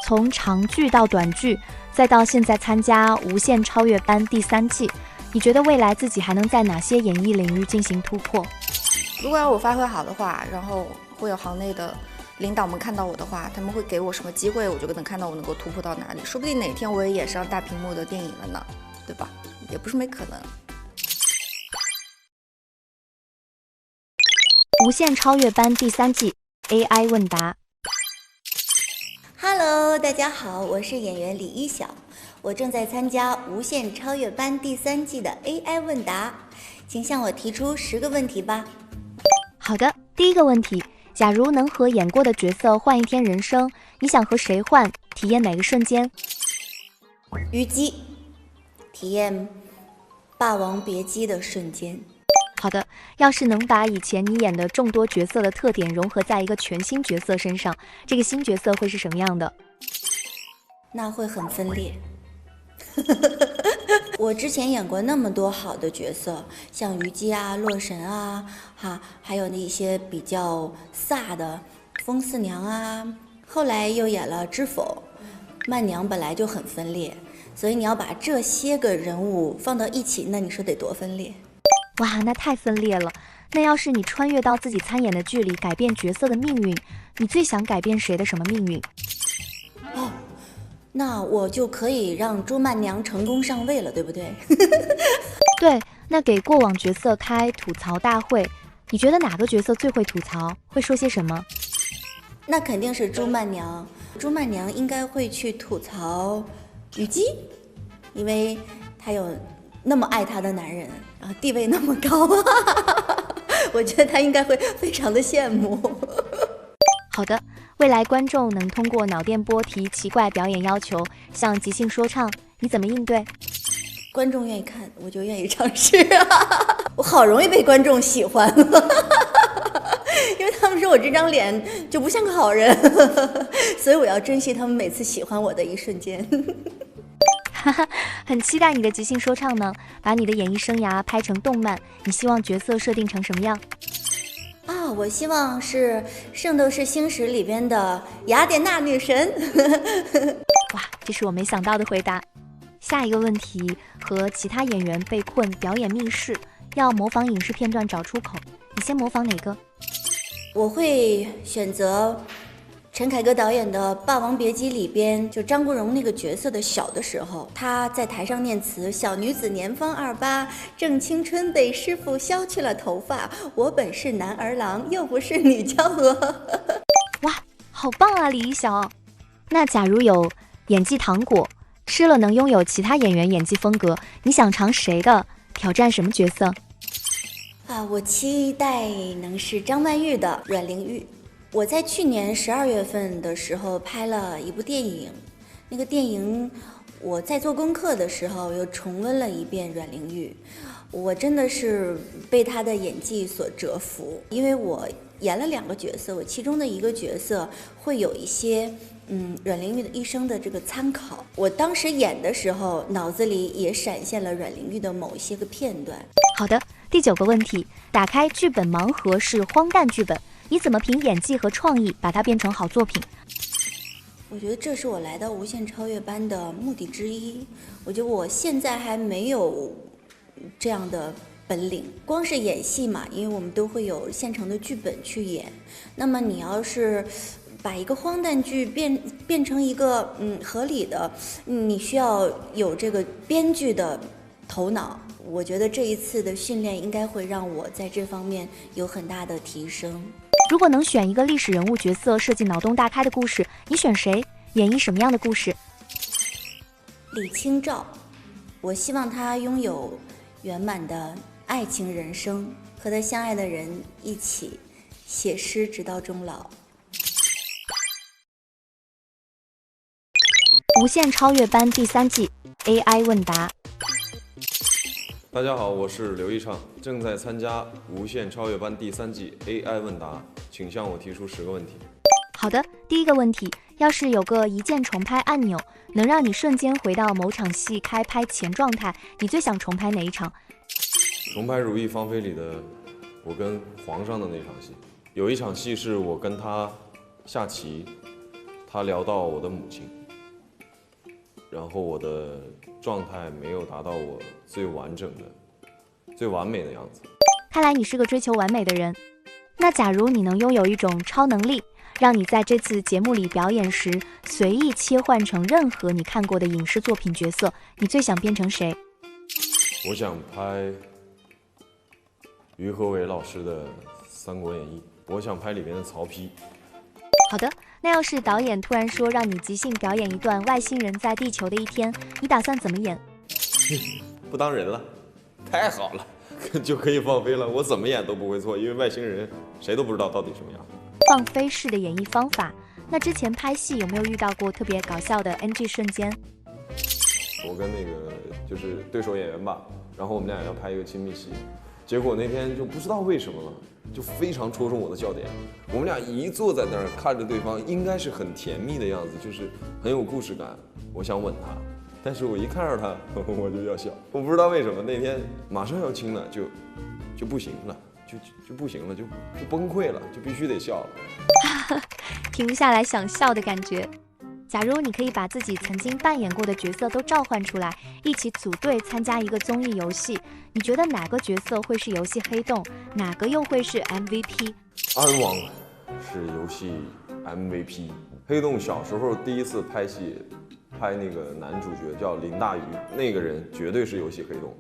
S1: 从长剧到短剧，再到现在参加《无限超越班》第3季，你觉得未来自己还能在哪些演艺领域进行突破？
S9: 如果要我发挥好的话，然后会有行内的领导们看到我的话，他们会给我什么机会，我就能看到我能够突破到哪里。说不定哪天我也演上大屏幕的电影了呢，对吧？也不是没可能。
S1: 无限超越班第3季 AI 问答。
S10: Hello， 大家好，我是演员李一晓，我正在参加《无限超越班》第3季的 AI 问答，请向我提出10个问题吧。
S1: 好的，第1个问题，假如能和演过的角色换一天人生，你想和谁换？体验哪个瞬间？
S10: 虞姬，体验《霸王别姬》的瞬间。
S1: 好的，要是能把以前你演的众多角色的特点融合在一个全新角色身上，这个新角色会是什么样的？
S10: 那会很分裂。我之前演过那么多好的角色，像虞姬啊、洛神啊，还有那些比较飒的风四娘啊，后来又演了知否、曼娘，本来就很分裂，所以你要把这些个人物放到一起，那你说得多分裂？
S1: 哇，那太分裂了。那要是你穿越到自己参演的剧里，改变角色的命运，你最想改变谁的什么命运？
S10: 那我就可以让朱曼娘成功上位了，对不对？
S1: 对，那给过往角色开吐槽大会，你觉得哪个角色最会吐槽？会说些什么？
S10: 那肯定是朱曼娘。朱曼娘应该会去吐槽虞姬，因为她有那么爱她的男人，然后地位那么高，我觉得她应该会非常的羡慕。
S1: 好的，未来观众能通过脑电波提奇怪表演要求，像即兴说唱，你怎么应对？
S10: 观众愿意看，我就愿意尝试啊！我好容易被观众喜欢，因为他们说我这张脸就不像个好人，所以我要珍惜他们每次喜欢我的一瞬间。
S1: 很期待你的即兴说唱呢，把你的演艺生涯拍成动漫，你希望角色设定成什么样？
S10: 啊，我希望是《圣斗士星矢》里边的雅典娜女神。
S1: 哇，这是我没想到的回答。下一个问题，和其他演员被困表演密室，要模仿影视片段找出口，你先模仿哪个？
S10: 我会选择陈凯歌导演的《霸王别姬》里边，就张国荣那个角色的小的时候，他在台上念词：小女子年方28，正青春，被师傅削去了头发。我本是男儿郎，又不是女娇娥。
S1: 哇，好棒啊，李一晓！那假如有演技糖果，吃了能拥有其他演员演技风格，你想尝谁的？挑战什么角色？
S10: 我期待能是张曼玉的阮玲玉。我在去年12月份的时候拍了一部电影，那个电影我在做功课的时候又重温了一遍阮玲玉，我真的是被她的演技所折服，因为我演了2个角色，我其中的一个角色会有一些阮玲玉的一生的这个参考，我当时演的时候脑子里也闪现了阮玲玉的某一些个片段。
S1: 好的，第9个问题，打开剧本盲盒是荒诞剧本，你怎么凭演技和创意把它变成好作品？
S10: 我觉得这是我来到无限超越班的目的之一。我觉得我现在还没有这样的本领，光是演戏嘛，因为我们都会有现成的剧本去演。那么你要是把一个荒诞剧变成一个合理的，你需要有这个编剧的头脑。我觉得这一次的训练应该会让我在这方面有很大的提升。
S1: 如果能选一个历史人物角色设计脑洞大开的故事，你选谁？演绎什么样的故事？
S10: 李清照，我希望他拥有圆满的爱情人生，和他相爱的人一起写诗直到终老。
S1: 无限超越班第3季 AI 问答。
S11: 大家好，我是刘一畅，正在参加无限超越班第3季 AI 问答，请向我提出10个问题。
S1: 好的，第一个问题，要是有个一键重拍按钮，能让你瞬间回到某场戏开拍前状态，你最想重拍哪一场？
S11: 重拍《如懿芳菲》里的我跟皇上的那场戏，有一场戏是我跟他下棋，他聊到我的母亲，然后我的状态没有达到我最完整的、最完美的样子。
S1: 看来你是个追求完美的人。那假如你能拥有一种超能力，让你在这次节目里表演时随意切换成任何你看过的影视作品角色，你最想变成谁？
S11: 我想拍于和伟老师的《三国演义》，我想拍里面的曹丕。
S1: 好的，那要是导演突然说让你即兴表演一段外星人在地球的一天，你打算怎么演？
S11: 不当人了，太好了，就可以放飞了。我怎么演都不会错，因为外星人谁都不知道到底什么样。
S1: 放飞式的演绎方法。那之前拍戏有没有遇到过特别搞笑的 NG 瞬间？
S11: 我跟那个就是对手演员吧，然后我们俩要拍一个亲密戏，结果那天就不知道为什么了，就非常戳中我的笑点。我们俩一坐在那儿看着对方，应该是很甜蜜的样子，就是很有故事感。我想吻他，但是我一看着他，我就要笑。我不知道为什么那天马上要亲了，就不行了，就不行了，就崩溃了，就必须得笑了。
S1: 停不下来想笑的感觉。假如你可以把自己曾经扮演过的角色都召唤出来，一起组队参加一个综艺游戏，你觉得哪个角色会是游戏黑洞，哪个又会是 MVP？
S11: 安王是游戏 MVP。黑洞小时候第一次拍戏，拍那个男主角叫林大鱼，那个人绝对是游戏黑洞，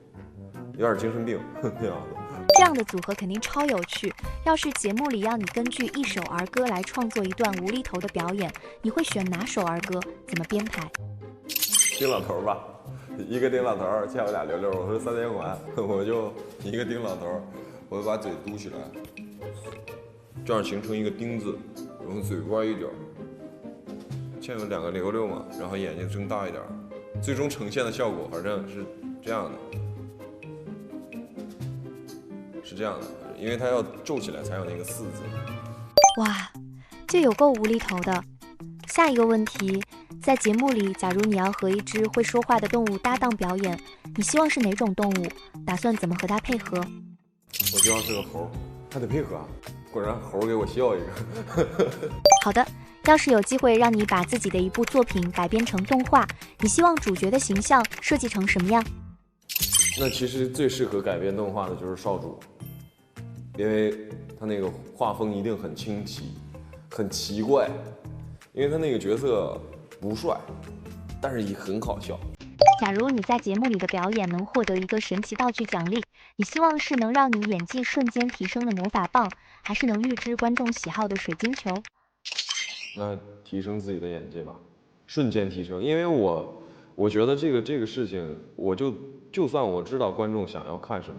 S11: 有点精神病那样子。
S1: 这样的组合肯定超有趣。要是节目里要你根据一首儿歌来创作一段无厘头的表演，你会选哪首儿歌？怎么编排？
S11: 丁老头吧，一个丁老头欠我俩溜溜，我说3连环，我就一个丁老头，我就把嘴嘟起来，这样形成一个丁字，然后嘴歪一点，欠有2个溜溜嘛，然后眼睛睁大一点，最终呈现的效果反正是这样的。是这样的，因为它要皱起来才有那个4字。
S1: 哇，这有够无厘头的。下一个问题，在节目里，假如你要和一只会说话的动物搭档表演，你希望是哪种动物？打算怎么和它配合？
S11: 我希望是个猴，还得配合啊！果然猴给我笑一个。
S1: 好的，要是有机会让你把自己的一部作品改编成动画，你希望主角的形象设计成什么样？
S11: 那其实最适合改编动画的就是少主，因为他那个画风一定很清奇，很奇怪，因为他那个角色不帅，但是也很好笑。
S1: 假如你在节目里的表演能获得一个神奇道具奖励，你希望是能让你演技瞬间提升的魔法棒，还是能预知观众喜好的水晶球？
S11: 那提升自己的演技吧，瞬间提升。因为我觉得这个事情，就算我知道观众想要看什么，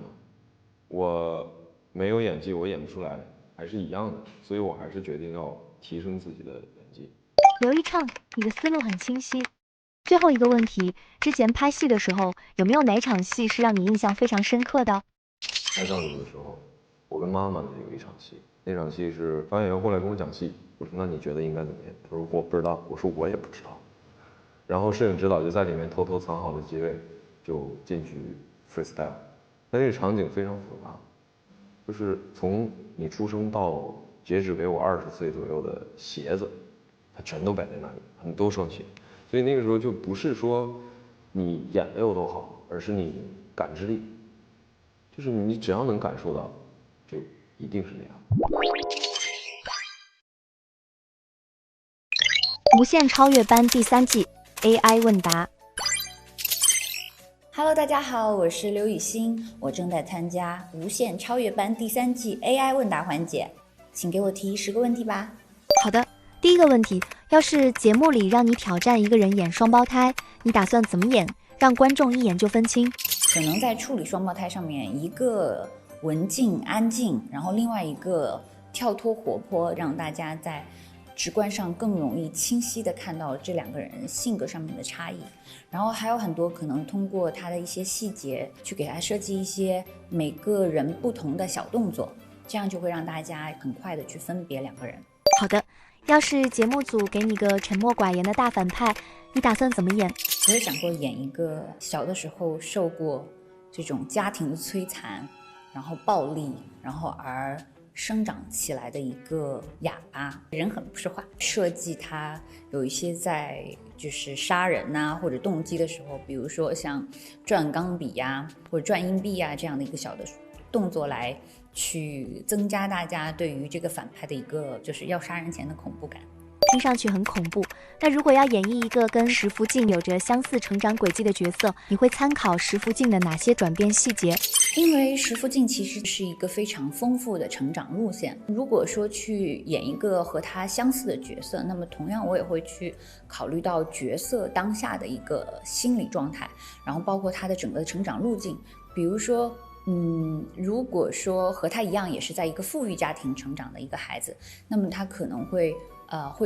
S11: 我没有演技，我演不出来，还是一样的。所以我还是决定要提升自己的演技。
S1: 刘一畅，你的思路很清晰。最后一个问题，之前拍戏的时候，有没有哪场戏是让你印象非常深刻的？
S11: 拍上主的时候，我跟妈妈的有一场戏，那场戏是导演员后来跟我讲戏，我说那你觉得应该怎么演？他说我不知道，我说我也不知道。然后摄影指导就在里面偷偷藏好了机位，就进去 freestyle。但这个场景非常复杂，就是从你出生到截止给我20岁左右的鞋子，它全都摆在那里，很多双鞋。所以那个时候就不是说你演的有多好，而是你感知力，就是你只要能感受到，就一定是那样。
S1: 无限超越班第3季 AI 问答。
S10: Hello， 大家好，我是刘雨欣，我正在参加无限超越班第3季 AI 问答环节，请给我提10个问题吧。
S1: 好的，第一个问题，要是节目里让你挑战一个人演双胞胎，你打算怎么演，让观众一眼就分清？
S10: 可能在处理双胞胎上面，一个文静安静，然后另外一个跳脱活泼，让大家在直观上更容易清晰地看到这2个人性格上面的差异。然后还有很多可能通过他的一些细节去给他设计一些每个人不同的小动作，这样就会让大家很快地去分别2个人。
S1: 好的，要是节目组给你个沉默寡言的大反派，你打算怎么演？
S10: 我也想过演一个小的时候受过这种家庭的摧残，然后暴力，然后而生长起来的一个哑巴，人狠不是坏。设计他有一些在就是杀人啊或者动机的时候，比如说像转钢笔呀或者转硬币啊这样的一个小的动作，来去增加大家对于这个反派的一个就是要杀人前的恐怖感。
S1: 听上去很恐怖。那如果要演绎一个跟石福晋有着相似成长轨迹的角色，你会参考石福晋的哪些转变细节？
S10: 因为石福晋其实是一个非常丰富的成长路线，如果说去演一个和他相似的角色，那么同样我也会去考虑到角色当下的一个心理状态，然后包括他的整个的成长路径。比如说如果说和他一样也是在一个富裕家庭成长的一个孩子，那么他可能会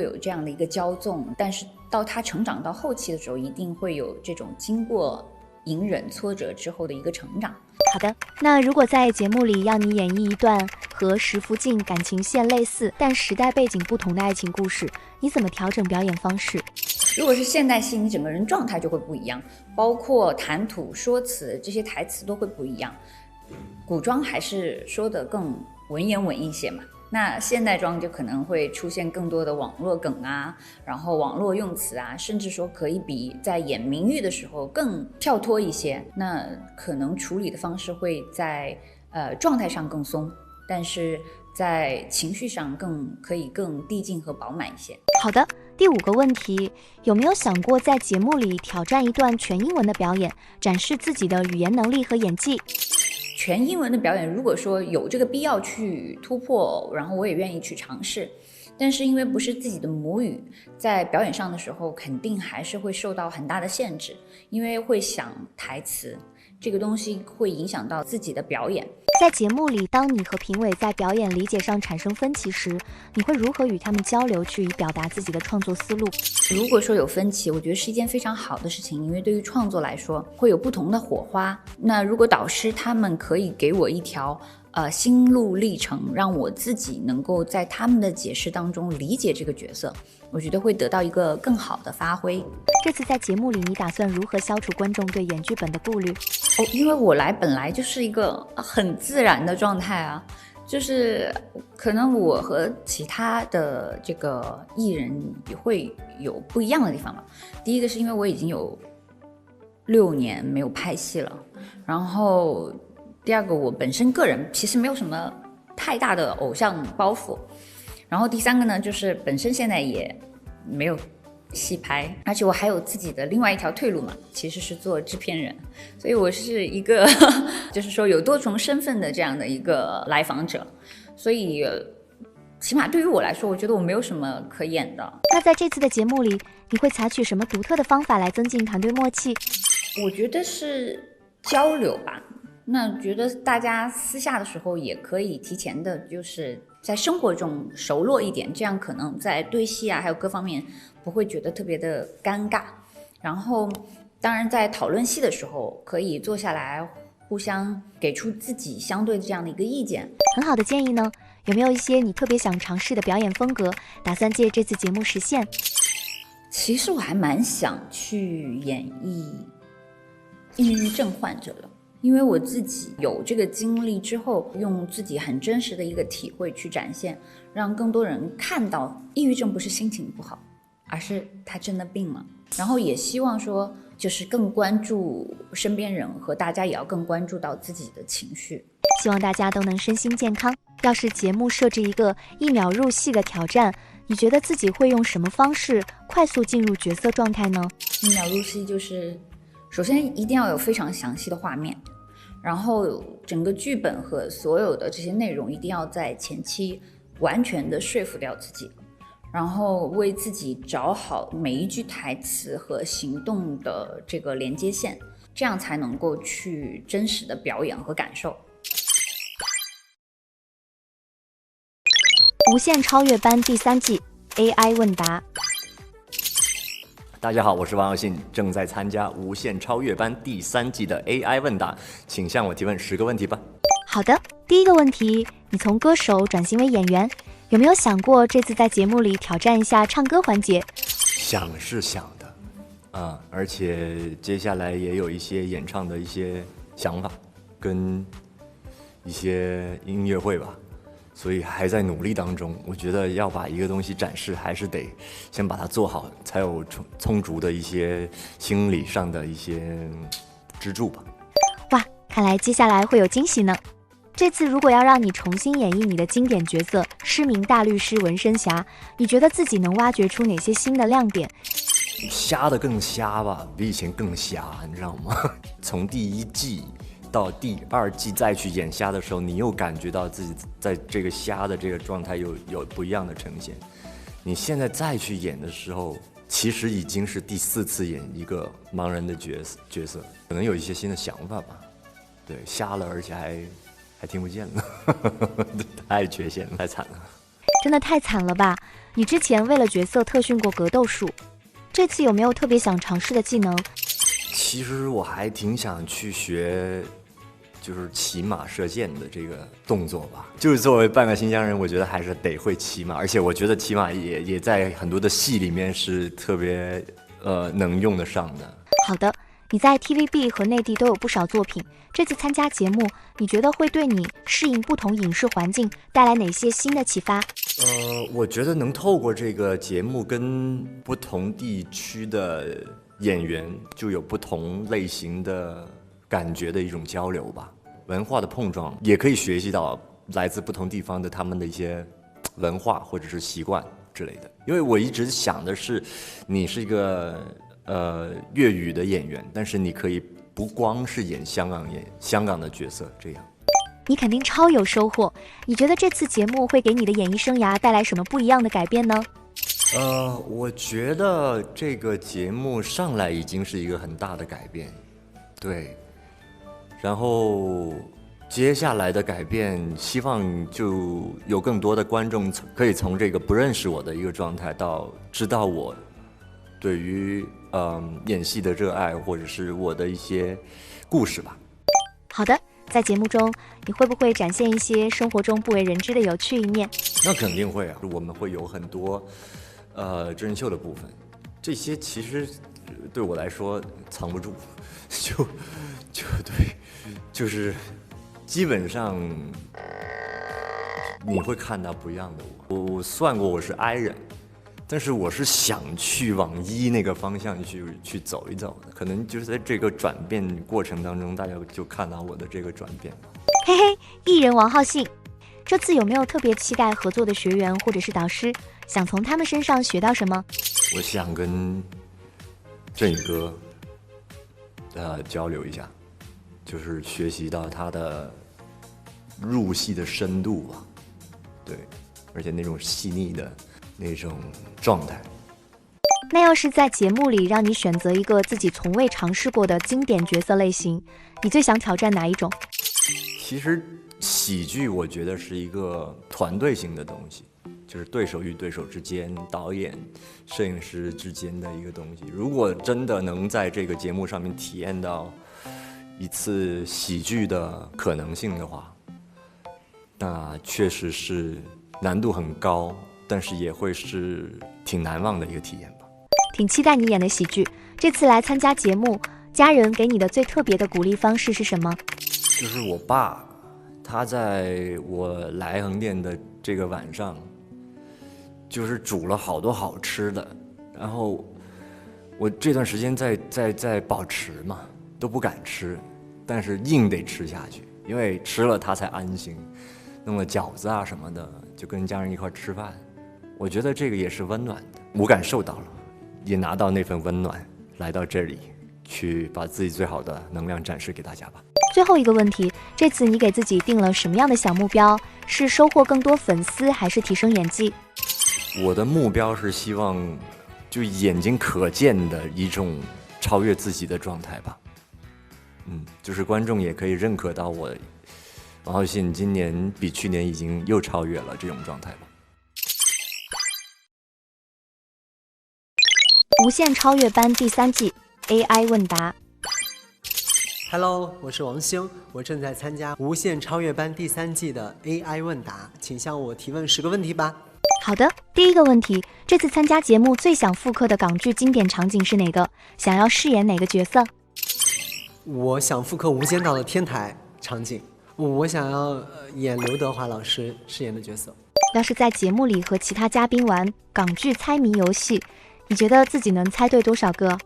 S10: 有这样的一个骄纵，但是到他成长到后期的时候，一定会有这种经过隐忍挫折之后的一个成长。
S1: 好的，那如果在节目里要你演绎一段和石福晋感情线类似但时代背景不同的爱情故事，你怎么调整表演方式？
S10: 如果是现代戏，你整个人状态就会不一样，包括谈吐说辞这些台词都会不一样。古装还是说的更文言文一些嘛，那现代装就可能会出现更多的网络梗啊，然后网络用词啊，甚至说可以比在演明玉的时候更跳脱一些。那可能处理的方式会在状态上更松，但是在情绪上可以更递进和饱满一些。
S1: 好的，第5个问题，有没有想过在节目里挑战一段全英文的表演，展示自己的语言能力和演技？
S10: 全英文的表演，如果说有这个必要去突破，然后我也愿意去尝试，但是因为不是自己的母语，在表演上的时候肯定还是会受到很大的限制，因为会想台词，这个东西会影响到自己的表演。
S1: 在节目里，当你和评委在表演理解上产生分歧时，你会如何与他们交流，去以表达自己的创作思路？
S10: 如果说有分歧，我觉得是一件非常好的事情，因为对于创作来说会有不同的火花。那如果导师他们可以给我一条
S12: 心路历程，让我自己能够在他们的解释当中理解这个角色，我觉得会得到一个更好的发挥。
S1: 这次在节目里，你打算如何消除观众对演剧本的顾虑？
S12: 因为我本来就是一个很自然的状态啊，就是可能我和其他的这个艺人也会有不一样的地方吧。第一个是因为我已经有6年没有拍戏了，然后第二个我本身个人其实没有什么太大的偶像包袱，然后第三个呢就是本身现在也没有戏拍，而且我还有自己的另外一条退路嘛，其实是做制片人，所以我是一个就是说有多重身份的这样的一个来访者，所以起码对于我来说，我觉得我没有什么可演的。
S1: 那在这次的节目里，你会采取什么独特的方法来增进团队默契？
S12: 我觉得是交流吧。那觉得大家私下的时候也可以提前的，就是在生活中熟络一点，这样可能在对戏啊还有各方面不会觉得特别的尴尬。然后当然在讨论戏的时候可以坐下来互相给出自己相对这样的一个意见。
S1: 很好的建议呢，有没有一些你特别想尝试的表演风格，打算借这次节目实现？
S12: 其实我还蛮想去演绎抑郁症患者的，因为我自己有这个经历之后，用自己很真实的一个体会去展现，让更多人看到抑郁症不是心情不好，而是他真的病了。然后也希望说就是更关注身边人，和大家也要更关注到自己的情绪。
S1: 希望大家都能身心健康。要是节目设置一个1秒入戏的挑战，你觉得自己会用什么方式快速进入角色状态呢
S12: ？1秒入戏就是首先一定要有非常详细的画面，然后整个剧本和所有的这些内容一定要在前期完全的说服掉自己，然后为自己找好每一句台词和行动的这个连接线，这样才能够去真实的表演和感受。
S1: 无限超越班第3季 AI 问答。
S13: 大家好，我是王耀信，正在参加无限超越班第3季的 AI 问答，请向我提问10个问题吧。
S1: 好的，第一个问题，你从歌手转型为演员，有没有想过这次在节目里挑战一下唱歌环节？
S13: 想是想的，而且接下来也有一些演唱的一些想法，跟一些音乐会吧。所以还在努力当中，我觉得要把一个东西展示，还是得先把它做好，才有充足的一些心理上的一些支柱吧。
S1: 哇，看来接下来会有惊喜呢。这次如果要让你重新演绎你的经典角色失明大律师纹身侠，你觉得自己能挖掘出哪些新的亮点？
S13: 瞎的更瞎吧，比以前更瞎，你知道吗？从第1季到第2季再去演瞎的时候，你又感觉到自己在这个瞎的这个状态有不一样的呈现。你现在再去演的时候，其实已经是第4次演一个盲人的角色，可能有一些新的想法吧。对，瞎了，而且还听不见了，太缺陷了，太惨了。
S1: 真的太惨了吧！你之前为了角色特训过格斗术，这次有没有特别想尝试的技能？
S13: 其实我还挺想去学就是骑马射箭的这个动作吧，就是作为半个新疆人，我觉得还是得会骑马，而且我觉得骑马也在很多的戏里面是特别能用得上的。
S1: 好的，你在 TVB 和内地都有不少作品，这次参加节目，你觉得会对你适应不同影视环境带来哪些新的启发？
S13: 我觉得能透过这个节目跟不同地区的演员就有不同类型的感觉的一种交流吧，文化的碰撞，也可以学习到来自不同地方的他们的一些文化或者是习惯之类的。因为我一直想的是，你是一个粤语的演员，但是你可以不光是演香港的角色，这样。
S1: 你肯定超有收获，你觉得这次节目会给你的演艺生涯带来什么不一样的改变呢？
S13: 我觉得这个节目上来已经是一个很大的改变，对。然后接下来的改变，希望就有更多的观众可以从这个不认识我的一个状态，到知道我对于演戏的热爱，或者是我的一些故事吧。
S1: 好的，在节目中，你会不会展现一些生活中不为人知的有趣一面？
S13: 那肯定会啊，我们会有很多真人秀的部分，这些其实对我来说藏不住，对，就是基本上你会看到不一样的我。我算过我是 I 人，但是我是想去往E那个方向去走一走的，可能就是在这个转变过程当中，大家就看到我的这个转变。
S1: 嘿嘿，艺人王浩信，这次有没有特别期待合作的学员或者是导师？想从他们身上学到什么？
S13: 我想跟振宇哥交流一下，就是学习到他的入戏的深度吧，对，而且那种细腻的那种状态。
S1: 那要是在节目里让你选择一个自己从未尝试过的经典角色类型，你最想挑战哪一种？
S13: 其实喜剧我觉得是一个团队性的东西，就是对手与对手之间，导演、摄影师之间的一个东西。如果真的能在这个节目上面体验到一次喜剧的可能性的话，那确实是难度很高，但是也会是挺难忘的一个体验吧。
S1: 挺期待你演的喜剧。这次来参加节目，家人给你的最特别的鼓励方式是什么？
S13: 就是我爸，他在我来横店的这个晚上，就是煮了好多好吃的，然后我这段时间在保持嘛，都不敢吃，但是硬得吃下去，因为吃了他才安心。弄了饺子啊什么的，就跟家人一块吃饭，我觉得这个也是温暖的，我感受到了，也拿到那份温暖，来到这里去把自己最好的能量展示给大家吧。
S1: 最后一个问题，这次你给自己定了什么样的小目标？是收获更多粉丝，还是提升演技？
S13: 我的目标是希望就眼睛可见的一种超越自己的状态吧。就是观众也可以认可到我王浩信今年比去年已经又超越了这种状态吧。
S1: 无限超越班第3季 AI 问答。
S14: Hello， 我是王兴，我正在参加无限超越班第3季的 AI 问答，请向我提问10个问题吧。
S1: 好的，第一个问题，这次参加节目最想复刻的港剧经典场景是哪个？想要饰演哪个角色？
S14: 我想复刻《无间道》的天台场景，我想要演刘德华老师饰演的角色。
S1: 要是在节目里和其他嘉宾玩港剧猜谜游戏，你觉得自己能猜对多少个？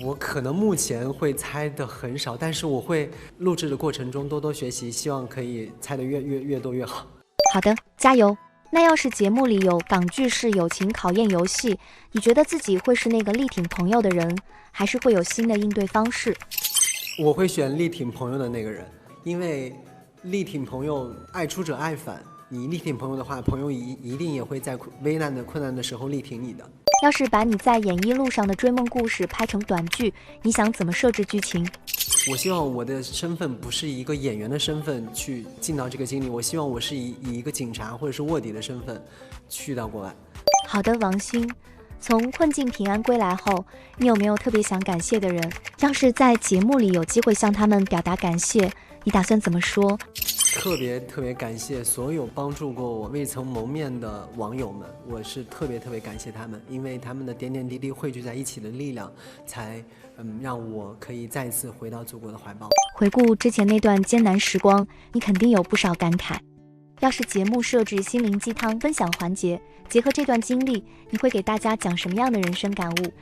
S14: 我可能目前会猜的很少，但是我会录制的过程中多多学习，希望可以猜的越多越好。
S1: 好的，加油！那要是节目里有港剧式友情考验游戏，你觉得自己会是那个力挺朋友的人，还是会有新的应对方式？
S14: 我会选力挺朋友的那个人，因为力挺朋友，爱出者爱返。你力挺朋友的话，朋友一定也会在危难的困难的时候力挺你的。
S1: 要是把你在演艺路上的追梦故事拍成短剧，你想怎么设置剧情？
S14: 我希望我的身份不是以一个演员的身份去进到这个经历，我希望我是以一个警察或者是卧底的身份去到国外。
S1: 好的，王兴，从困境平安归来后，你有没有特别想感谢的人？要是在节目里有机会向他们表达感谢，你打算怎么说？
S14: 特别感谢所有帮助过我未曾谋面的网友们，我是特别感谢他们，因为他们的点点滴滴汇聚在一起的力量，才让我可以再次回到祖国的怀抱。
S1: 回顾之前那段艰难时光，你肯定有不少感慨。要是节目设置心灵鸡汤分享环节，结合这段经历，你会给大家讲什么样的人生感悟？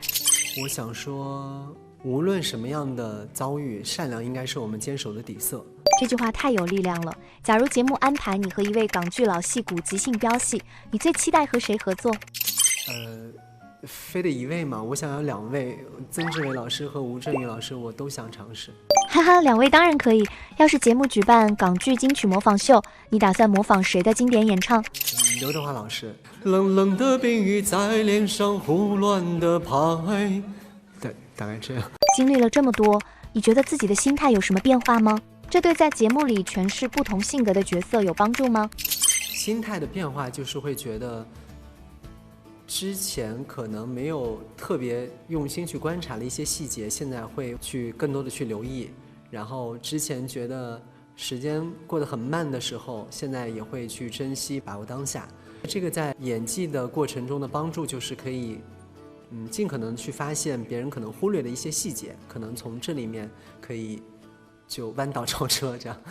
S14: 我想说，无论什么样的遭遇，善良应该是我们坚守的底色。
S1: 这句话太有力量了。假如节目安排你和一位港剧老戏骨即兴飙戏，你最期待和谁合作？
S14: 非得一位嘛，我想要2位，曾志伟老师和吴镇宇老师，我都想尝试。
S1: 哈哈，2位当然可以。要是节目举办港剧金曲模仿秀，你打算模仿谁的经典演唱？
S14: 刘德华老师。冷冷的冰雨在脸上胡乱的拍，对，大概这样。
S1: 经历了这么多，你觉得自己的心态有什么变化吗？这对在节目里诠释不同性格的角色有帮助吗？
S14: 心态的变化就是会觉得之前可能没有特别用心去观察的一些细节，现在会去更多的去留意，然后之前觉得时间过得很慢的时候，现在也会去珍惜把握当下。这个在演技的过程中的帮助就是可以尽可能去发现别人可能忽略的一些细节，可能从这里面可以就弯道超车这样。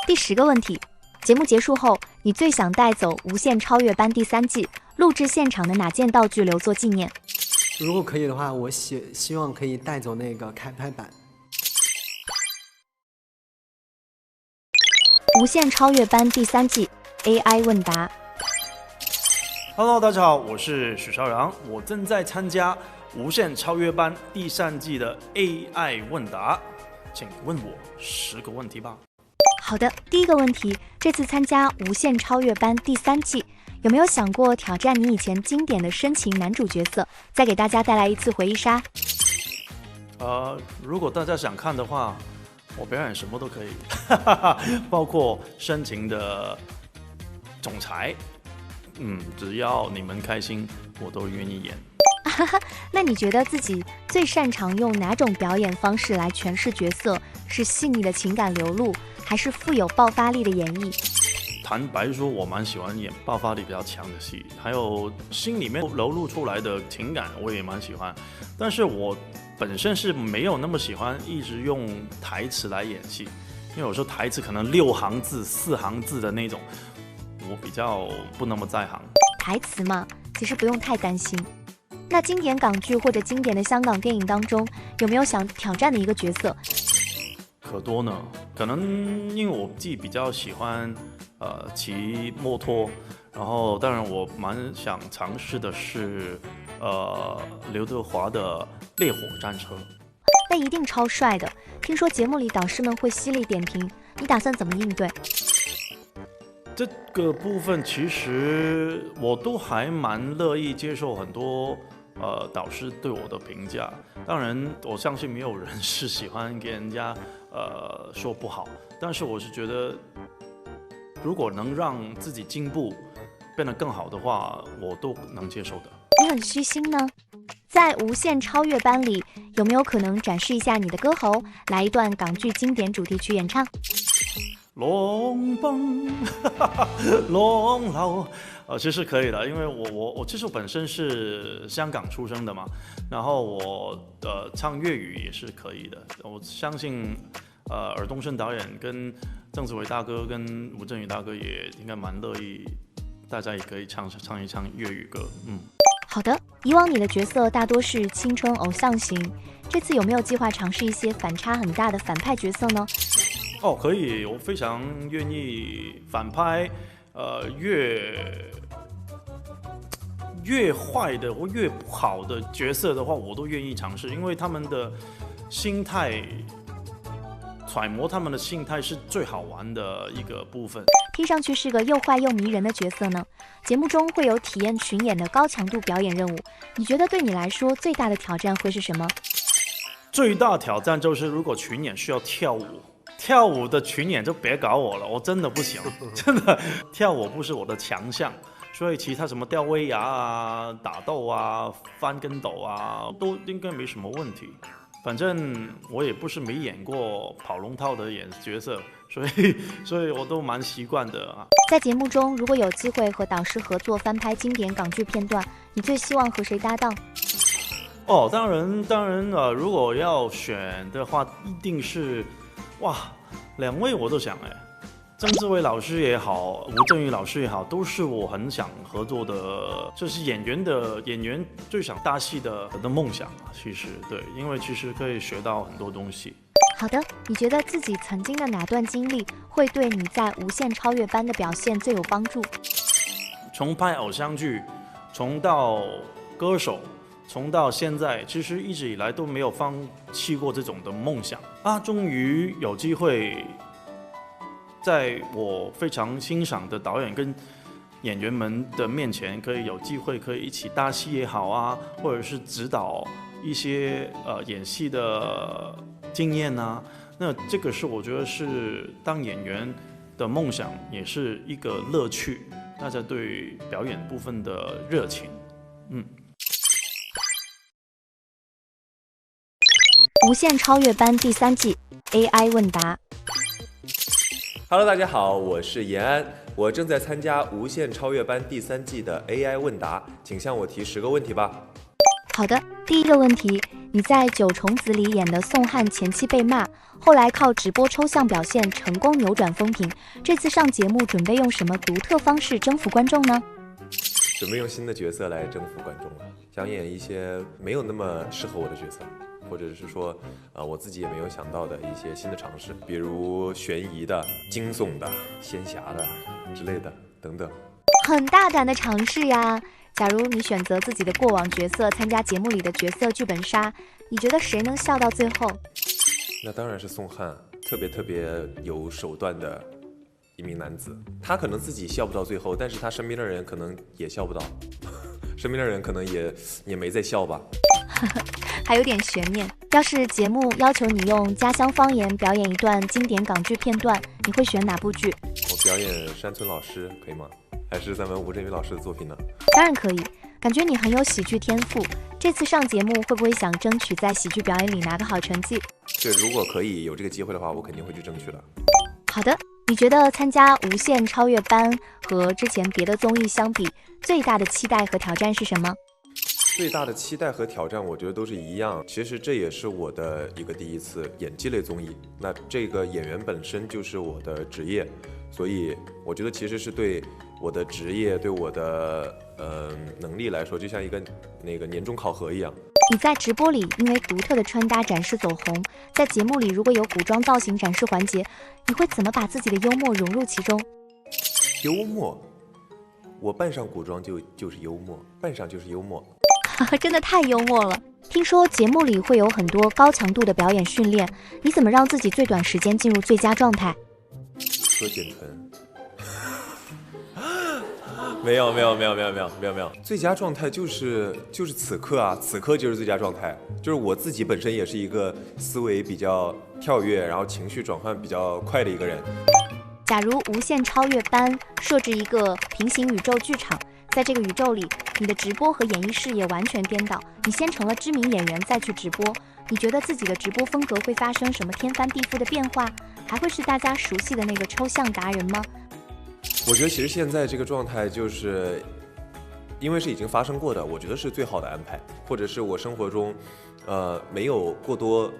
S1: 第10个问题，节目结束后，你最想带走《无限超越班》第3季录制现场的哪件道具留作纪念？
S14: 如果可以的话，我希望可以带走那个开拍板。
S1: 《无限超越班》第3季 AI 问答。
S15: Hello， 大家好，我是许绍洋，我正在参加《无限超越班》第3季的 AI 问答，请问我10个问题吧。
S1: 好的，第一个问题，这次参加《无限超越班》第3季，有没有想过挑战你以前经典的深情男主角色，再给大家带来一次回忆杀？
S15: 如果大家想看的话，我表演什么都可以，包括深情的总裁。只要你们开心，我都愿意演。
S1: 那你觉得自己最擅长用哪种表演方式来诠释角色？是细腻的情感流露，还是富有爆发力的演绎？
S15: 坦白说，我蛮喜欢演爆发力比较强的戏，还有心里面流露出来的情感，我也蛮喜欢。但是我本身是没有那么喜欢一直用台词来演戏，因为有时候台词可能6行字、4行字的那种。我比较不那么在行。
S1: 台词嘛，其实不用太担心。那经典港剧或者经典的香港电影当中，有没有想挑战的一个角色？
S15: 可多呢，可能因为我自己比较喜欢骑摩托，然后当然我蛮想尝试的是刘德华的《烈火战车》。
S1: 那一定超帅的。听说节目里导师们会犀利点评，你打算怎么应对？
S15: 这个部分其实我都还蛮乐意接受很多导师对我的评价。当然，我相信没有人是喜欢给人家说不好，但是我是觉得，如果能让自己进步，变得更好的话，我都能接受的。
S1: 你很虚心呢。在《无限超越班》里，有没有可能展示一下你的歌喉，来一段港剧经典主题曲演唱？
S15: 龙蹦，龙楼，其实可以的，因为我其实本身是香港出生的嘛，然后我唱粤语也是可以的。我相信尔冬升导演跟郑志伟大哥跟吴镇宇大哥也应该蛮乐意，大家也可以唱一唱粤语歌。
S1: 好的，以往你的角色大多是青春偶像型，这次有没有计划尝试一些反差很大的反派角色呢？
S15: 可以，我非常愿意反派，越坏的或越不好的角色的话，我都愿意尝试，因为他们的心态，揣摩他们的心态是最好玩的一个部分。
S1: 听上去是个又坏又迷人的角色呢。节目中会有体验群演的高强度表演任务，你觉得对你来说最大的挑战会是什么？
S15: 最大挑战就是如果群演需要跳舞的群演就别搞我了，我真的不行，真的跳舞不是我的强项，所以其他什么吊威亚啊、打斗啊、翻跟斗啊，都应该没什么问题。反正我也不是没演过跑龙套的角色，所以我都蛮习惯的啊。
S1: 在节目中，如果有机会和导师合作翻拍经典港剧片段，你最希望和谁搭档？
S15: 当然如果要选的话，一定是2位我都想曾志伟老师也好，吴镇宇老师也好，都是我很想合作的，这是演员最想搭戏的梦想啊。其实对，因为其实可以学到很多东西。
S1: 好的，你觉得自己曾经的哪段经历会对你在无限超越班的表现最有帮助？
S15: 从拍偶像剧，从到歌手，从到现在，其实一直以来都没有放弃过这种的梦想啊！终于有机会，在我非常欣赏的导演跟演员们的面前，可以有机会可以一起搭戏也好啊，或者是指导一些演戏的经验啊，那这个是我觉得是当演员的梦想，也是一个乐趣，大家对表演部分的热情，
S1: 无限超越班第3季 AI 问答。
S16: Hello， 大家好，我是延安，我正在参加《无限超越班》第3季的 AI 问答，请向我提10个问题吧。
S1: 好的，第一个问题，你在《九重子》里演的宋汉前期被骂，后来靠直播抽象表现成功扭转风评，这次上节目准备用什么独特方式征服观众呢？
S16: 准备用新的角色来征服观众了，想演一些没有那么适合我的角色，或者是说，我自己也没有想到的一些新的尝试，比如悬疑的、惊悚的、仙侠的之类的等等。
S1: 很大胆的尝试呀！假如你选择自己的过往角色参加节目里的角色剧本杀，你觉得谁能笑到最后？
S16: 那当然是宋汉，特别有手段的一名男子。他可能自己笑不到最后，但是他身边的人可能也笑不到，身边的人可能也没在笑吧。
S1: 还有点悬念。要是节目要求你用家乡方言表演一段经典港剧片段，你会选哪部剧？
S16: 我表演山村老师可以吗？还是咱们吴镇宇老师的作品呢？
S1: 当然可以，感觉你很有喜剧天赋。这次上节目会不会想争取在喜剧表演里拿个好成绩？
S16: 对，如果可以有这个机会的话，我肯定会去争取的。
S1: 好的，你觉得参加无限超越班和之前别的综艺相比，最大的期待和挑战是什么？
S16: 最大的期待和挑战，我觉得都是一样。其实这也是我的一个第一次演技类综艺。那这个演员本身就是我的职业，所以我觉得其实是对我的职业、对我的能力来说，就像一个年终考核一样。
S1: 你在直播里因为独特的穿搭展示走红，在节目里如果有古装造型展示环节，你会怎么把自己的幽默融入其中？
S16: 幽默，我扮上古装就是幽默，扮上就是幽默。
S1: 真的太幽默了。听说节目里会有很多高强度的表演训练，你怎么让自己最短时间进入最佳状态？
S16: 喝碱醇。没有，最佳状态就是此刻啊，此刻就是最佳状态。就是我自己本身也是一个思维比较跳跃，然后情绪转换比较快的一个人。
S1: 假如无限超越班设置一个平行宇宙剧场，在这个宇宙里，你的直播和演艺事业完全颠倒，你先成了知名演员再去直播，你觉得自己的直播风格会发生什么天翻地覆的变化？还会是大家熟悉的那个抽象达人吗？
S16: 我觉得其实现在这个状态就是因为是已经发生过的，我觉得是最好的安排，或者是我生活中没有过多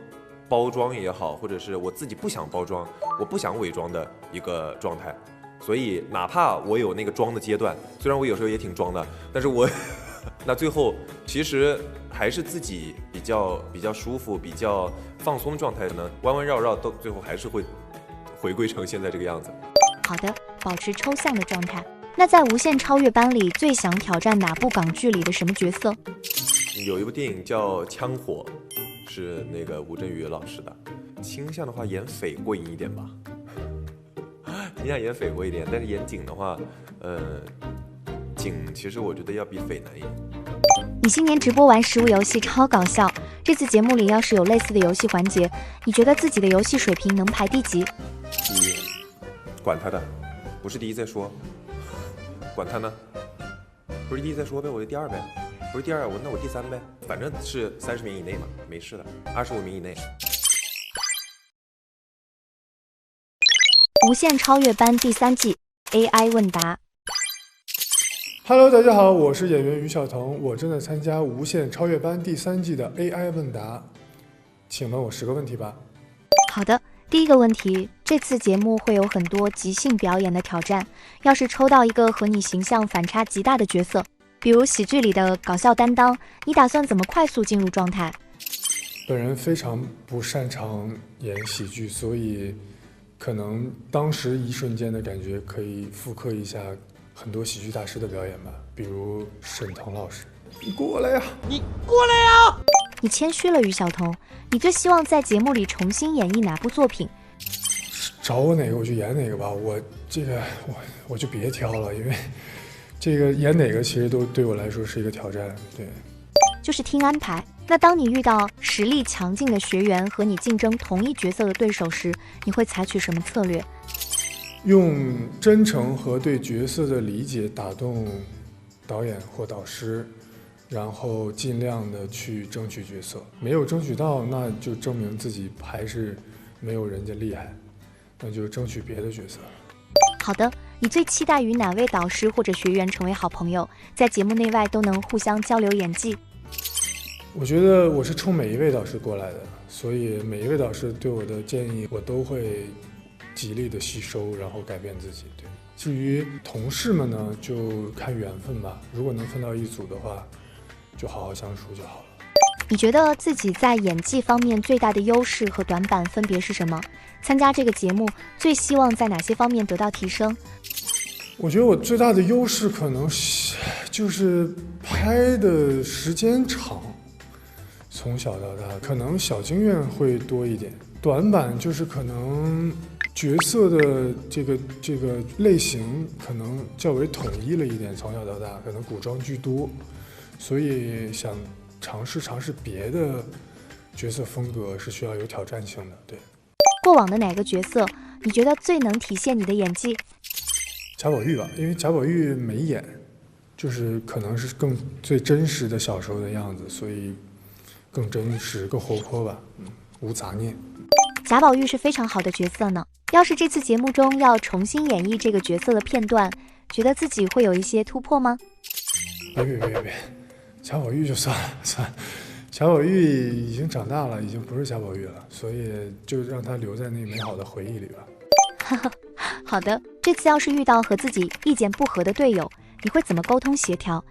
S16: 包装也好，或者是我自己不想包装，我不想伪装的一个状态。所以哪怕我有那个装的阶段，虽然我有时候也挺装的，但是我那最后其实还是自己比较舒服、比较放松的状态，可能弯弯绕绕到最后还是会回归成现在这个样子。
S1: 好的，保持抽象的状态。那在无限超越班里，最想挑战哪部港剧里的什么角色？
S16: 有一部电影叫《枪火》，是那个吴镇宇老师的。倾向的话，演匪过瘾一点吧。倾向演匪过一点，但是演警的话，警其实我觉得要比匪难演。
S1: 你今年直播玩食物游戏超搞笑，这次节目里要是有类似的游戏环节，你觉得自己的游戏水平能排第几？
S16: 第一，管他的，不是第一再说，管他呢，不是第一再说呗，我就第二呗，不是第二，那我第三呗，反正是30名以内嘛，没事的，25名以内。
S1: 无限超越班第3季 AI 问答。
S17: Hello， 大家好，我是演员于晓彤，我正在参加《无限超越班》第3季的 AI 问答，请问我10个问题吧。
S1: 好的，第一个问题，这次节目会有很多即兴表演的挑战，要是抽到一个和你形象反差极大的角色，比如喜剧里的搞笑担当，你打算怎么快速进入状态？
S17: 本人非常不擅长演喜剧，所以可能当时一瞬间的感觉可以复刻一下很多喜剧大师的表演吧，比如沈腾老师。你过来呀！你过来呀！
S1: 你谦虚了，于晓彤。你最希望在节目里重新演绎哪部作品？
S17: 找我哪个我就演哪个吧，我就别挑了，因为这个演哪个其实都对我来说是一个挑战。对，
S1: 就是听安排。那当你遇到实力强劲的学员和你竞争同一角色的对手时，你会采取什么策略？
S17: 用真诚和对角色的理解打动导演或导师，然后尽量的去争取角色。没有争取到，那就证明自己还是没有人家厉害。那就争取别的角色。
S1: 好的，你最期待与哪位导师或者学员成为好朋友，在节目内外都能互相交流演技？
S17: 我觉得我是冲每一位导师过来的，所以每一位导师对我的建议，我都会极力的吸收，然后改变自己。对，至于同事们呢，就看缘分吧。如果能分到一组的话，就好好相处就好了。
S1: 你觉得自己在演技方面最大的优势和短板分别是什么？参加这个节目最希望在哪些方面得到提升？
S17: 我觉得我最大的优势可能就是拍的时间长，从小到大可能小经验会多一点。短板就是可能角色的这个类型可能较为统一了一点，从小到大可能古装居多，所以想尝试别的角色风格是需要有挑战性的。对，
S1: 过往的哪个角色你觉得最能体现你的演技？
S17: 贾宝玉吧，因为贾宝玉没演，就是可能是最真实的小时候的样子，所以更真实更活泼吧，无杂念。
S1: 贾宝玉是非常好的角色呢，要是这次节目中要重新演绎这个角色的片段，觉得自己会有一些突破吗？
S17: 别，贾宝玉就算了，贾宝玉已经长大了，已经不是贾宝玉了，所以就让他留在那美好的回忆里吧。
S1: 好的，这次要是遇到和自己意见不合的队友，你会怎么沟通协调？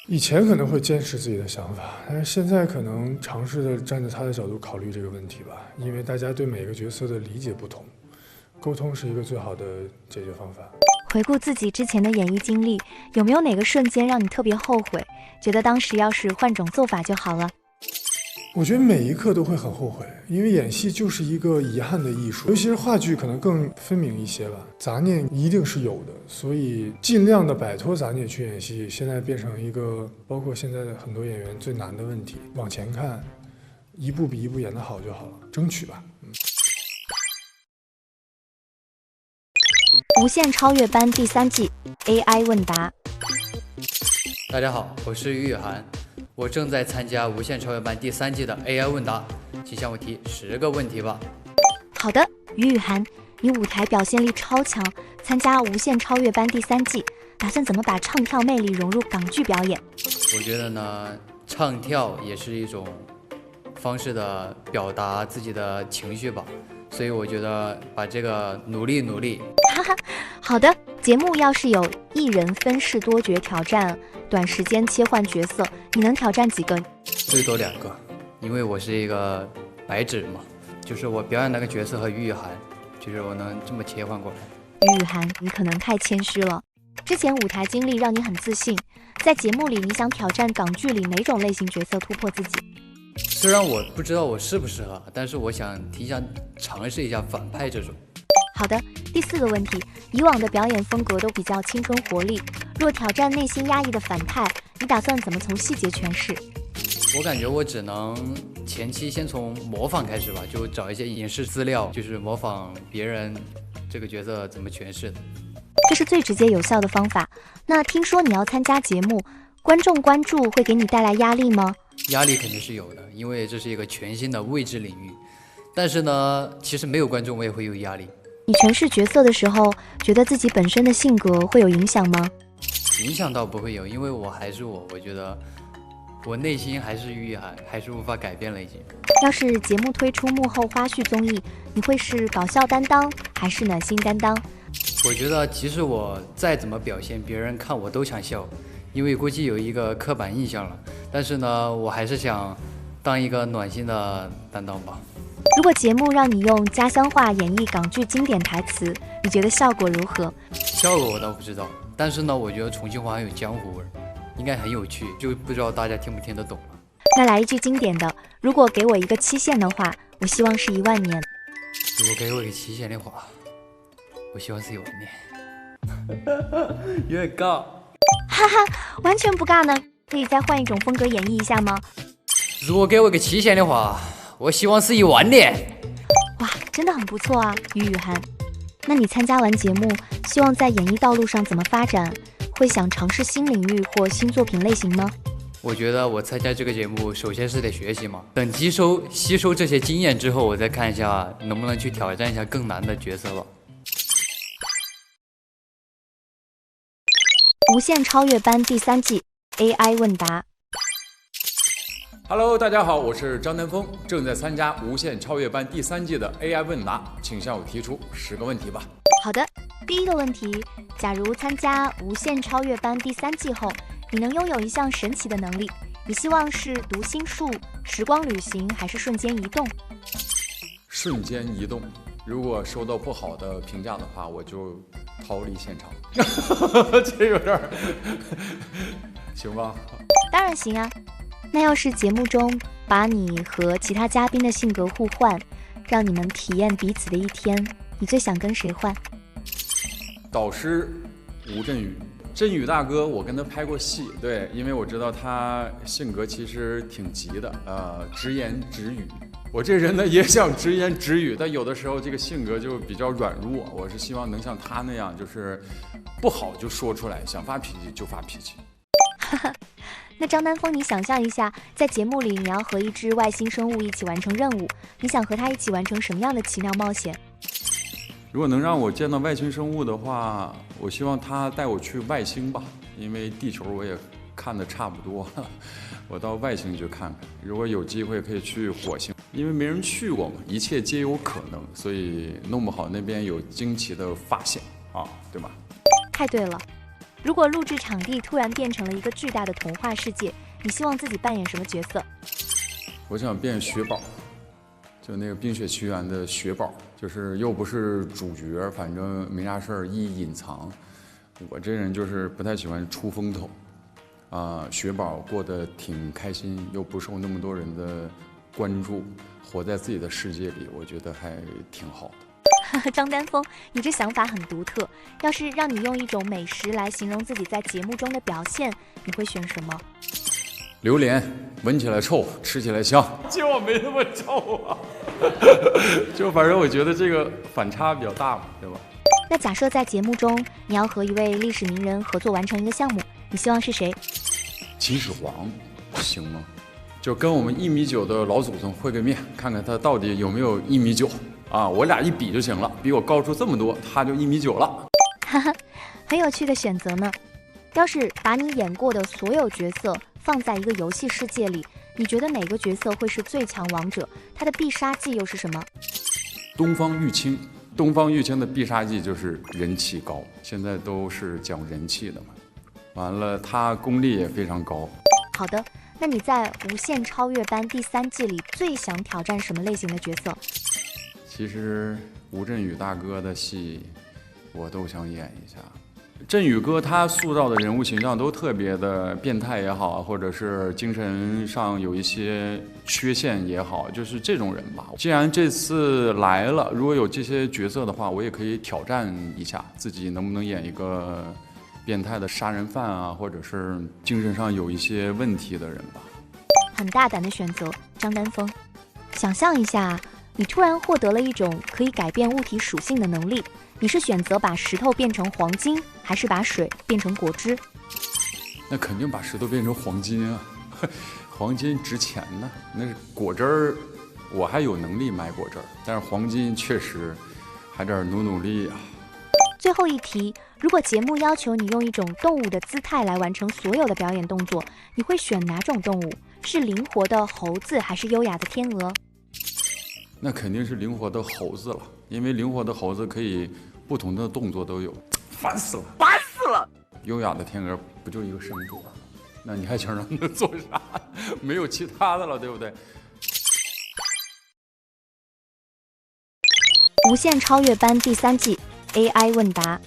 S17: 以前可能会坚持自己的想法，但是现在可能尝试的站在他的角度考虑这个问题吧，因为大家对每个角色的理解不同，沟通是一个最好的解决方法。
S1: 回顾自己之前的演艺经历，有没有哪个瞬间让你特别后悔，觉得当时要是换种做法就好了？
S17: 我觉得每一刻都会很后悔，因为演戏就是一个遗憾的艺术，尤其是话剧可能更分明一些吧，杂念一定是有的，所以尽量的摆脱杂念去演戏，现在变成一个包括现在的很多演员最难的问题。往前看，一步比一步演得好就好了，争取吧。
S1: 无限超越班第3季 AI 问答。
S18: 大家好，我是于雨涵，我正在参加无限超越班第3季的 AI 问答，请向我提10个问题吧。
S1: 好的，于雨涵，你舞台表现力超强，参加无限超越班第3季，打算怎么把唱跳魅力融入港剧表演？
S18: 我觉得呢，唱跳也是一种方式的表达自己的情绪吧，所以我觉得把这个努力。
S1: 哈哈，好的。节目要是有艺人分饰多角挑战，短时间切换角色，你能挑战几个？
S18: 最多2个，因为我是一个白纸嘛，就是我表演那个角色和于雨涵，就是我能这么切换过来。
S1: 于雨涵，你可能太谦虚了。之前舞台经历让你很自信，在节目里你想挑战港剧里哪种类型角色突破自己？
S18: 虽然我不知道我适不适合，但是我挺想尝试一下反派这种。
S1: 好的，第4个问题，以往的表演风格都比较青春活力，若挑战内心压抑的反派，你打算怎么从细节诠释？
S18: 我感觉我只能前期先从模仿开始吧，就找一些影视资料，就是模仿别人这个角色怎么诠释的。
S1: 这是最直接有效的方法。那听说你要参加节目，观众关注会给你带来压力吗？
S18: 压力肯定是有的，因为这是一个全新的未知领域。但是呢，其实没有观众我也会有压力。
S1: 你诠释角色的时候，觉得自己本身的性格会有影响吗？
S18: 影响倒不会有，因为我还是我觉得我内心还是于雨涵，还是无法改变了已经。
S1: 要是节目推出幕后花絮综艺，你会是搞笑担当还是暖心担当？
S18: 我觉得即使我再怎么表现，别人看我都想笑，因为估计有一个刻板印象了。但是呢，我还是想当一个暖心的担当吧。
S1: 如果节目让你用家乡话演绎港剧经典台词，你觉得效果如何？
S18: 效果我倒不知道，但是呢，我觉得重庆话很有江湖味，应该很有趣，就不知道大家听不听得懂了。
S1: 那来一句经典的，如果给我一个期限的话，我希望是10000年。
S18: 如果给我一个期限的话，我希望是10000年。有点尬。
S1: 哈哈，完全不尬呢。可以再换一种风格演绎一下吗？
S18: 如果给我一个期限的话，我希望是10000年。
S1: 哇，真的很不错啊，于雨涵。那你参加完节目，希望在演艺道路上怎么发展？会想尝试新领域或新作品类型吗？
S18: 我觉得我参加这个节目，首先是得学习嘛。等吸收这些经验之后，我再看一下能不能去挑战一下更难的角色了。
S1: 无限超越班第3季 AI 问答。
S19: Hello， 大家好，我是张丹峰，正在参加无限超越班第3季的 AI 问答，请向我提出10个问题吧。
S1: 好的，第一个问题，假如参加无限超越班第3季后，你能拥有一项神奇的能力，你希望是读心术、时光旅行，还是瞬间移动？
S19: 瞬间移动，如果收到不好的评价的话，我就逃离现场。这有点行吧？
S1: 当然行啊。那要是节目中把你和其他嘉宾的性格互换，让你们体验彼此的一天，你最想跟谁换？
S19: 导师吴镇宇，镇宇大哥，我跟他拍过戏，对，因为我知道他性格其实挺急的，直言直语。我这人呢也想直言直语，但有的时候这个性格就比较软弱。我是希望能像他那样，就是不好就说出来，想发脾气就发脾气。
S1: 那张丹峰，你想象一下，在节目里你要和一只外星生物一起完成任务，你想和他一起完成什么样的奇妙冒险？
S19: 如果能让我见到外星生物的话，我希望他带我去外星吧，因为地球我也看得差不多了，我到外星去看看。如果有机会可以去火星，因为没人去过嘛，一切皆有可能，所以弄不好那边有惊奇的发现啊，对吧？
S1: 太对了。如果录制场地突然变成了一个巨大的童话世界，你希望自己扮演什么角色？
S19: 我想变雪宝，就那个《冰雪奇缘》的雪宝，就是又不是主角，反正没啥事儿，一隐藏。我这人就是不太喜欢出风头，雪宝过得挺开心，又不受那么多人的关注，活在自己的世界里，我觉得还挺好的。
S1: 张丹峰，你这想法很独特。要是让你用一种美食来形容自己在节目中的表现，你会选什么？
S19: 榴莲，闻起来臭，吃起来香。结果没那么臭啊，就反正我觉得这个反差比较大嘛，对吧？
S1: 那假设在节目中，你要和一位历史名人合作完成一个项目，你希望是谁？
S19: 秦始皇，行吗？就跟我们1.9米的老祖宗会个面，看看他到底有没有1.9米。我俩一比就行了，比我高出这么多，他就1.9米了。
S1: 哈哈，很有趣的选择呢。要是把你演过的所有角色放在一个游戏世界里，你觉得哪个角色会是最强王者？他的必杀技又是什么？
S19: 东方玉清，东方玉清的必杀技就是人气高，现在都是讲人气的嘛。完了，他功力也非常高。
S1: 好的，那你在无限超越班第3季里最想挑战什么类型的角色？
S19: 其实吴镇宇大哥的戏我都想演一下。镇宇哥他塑造的人物形象都特别的变态也好，或者是精神上有一些缺陷也好，就是这种人吧。既然这次来了，如果有这些角色的话，我也可以挑战一下自己能不能演一个变态的杀人犯啊，或者是精神上有一些问题的人吧。
S1: 很大胆的选择，张丹峰。想象一下，你突然获得了一种可以改变物体属性的能力，你是选择把石头变成黄金，还是把水变成果汁？
S19: 那肯定把石头变成黄金啊，黄金值钱呢。那是果汁儿，我还有能力买果汁儿，但是黄金确实还得努力啊。
S1: 最后一题，如果节目要求你用一种动物的姿态来完成所有的表演动作，你会选哪种动物？是灵活的猴子，还是优雅的天鹅？
S19: 那肯定是灵活的猴子了，因为灵活的猴子可以不同的动作都有。烦死了，烦死了！优雅的天鹅不就一个身体吗？那你还想让他做啥？没有其他的了，对不对？
S1: 无限超越班第3季 AI 问答。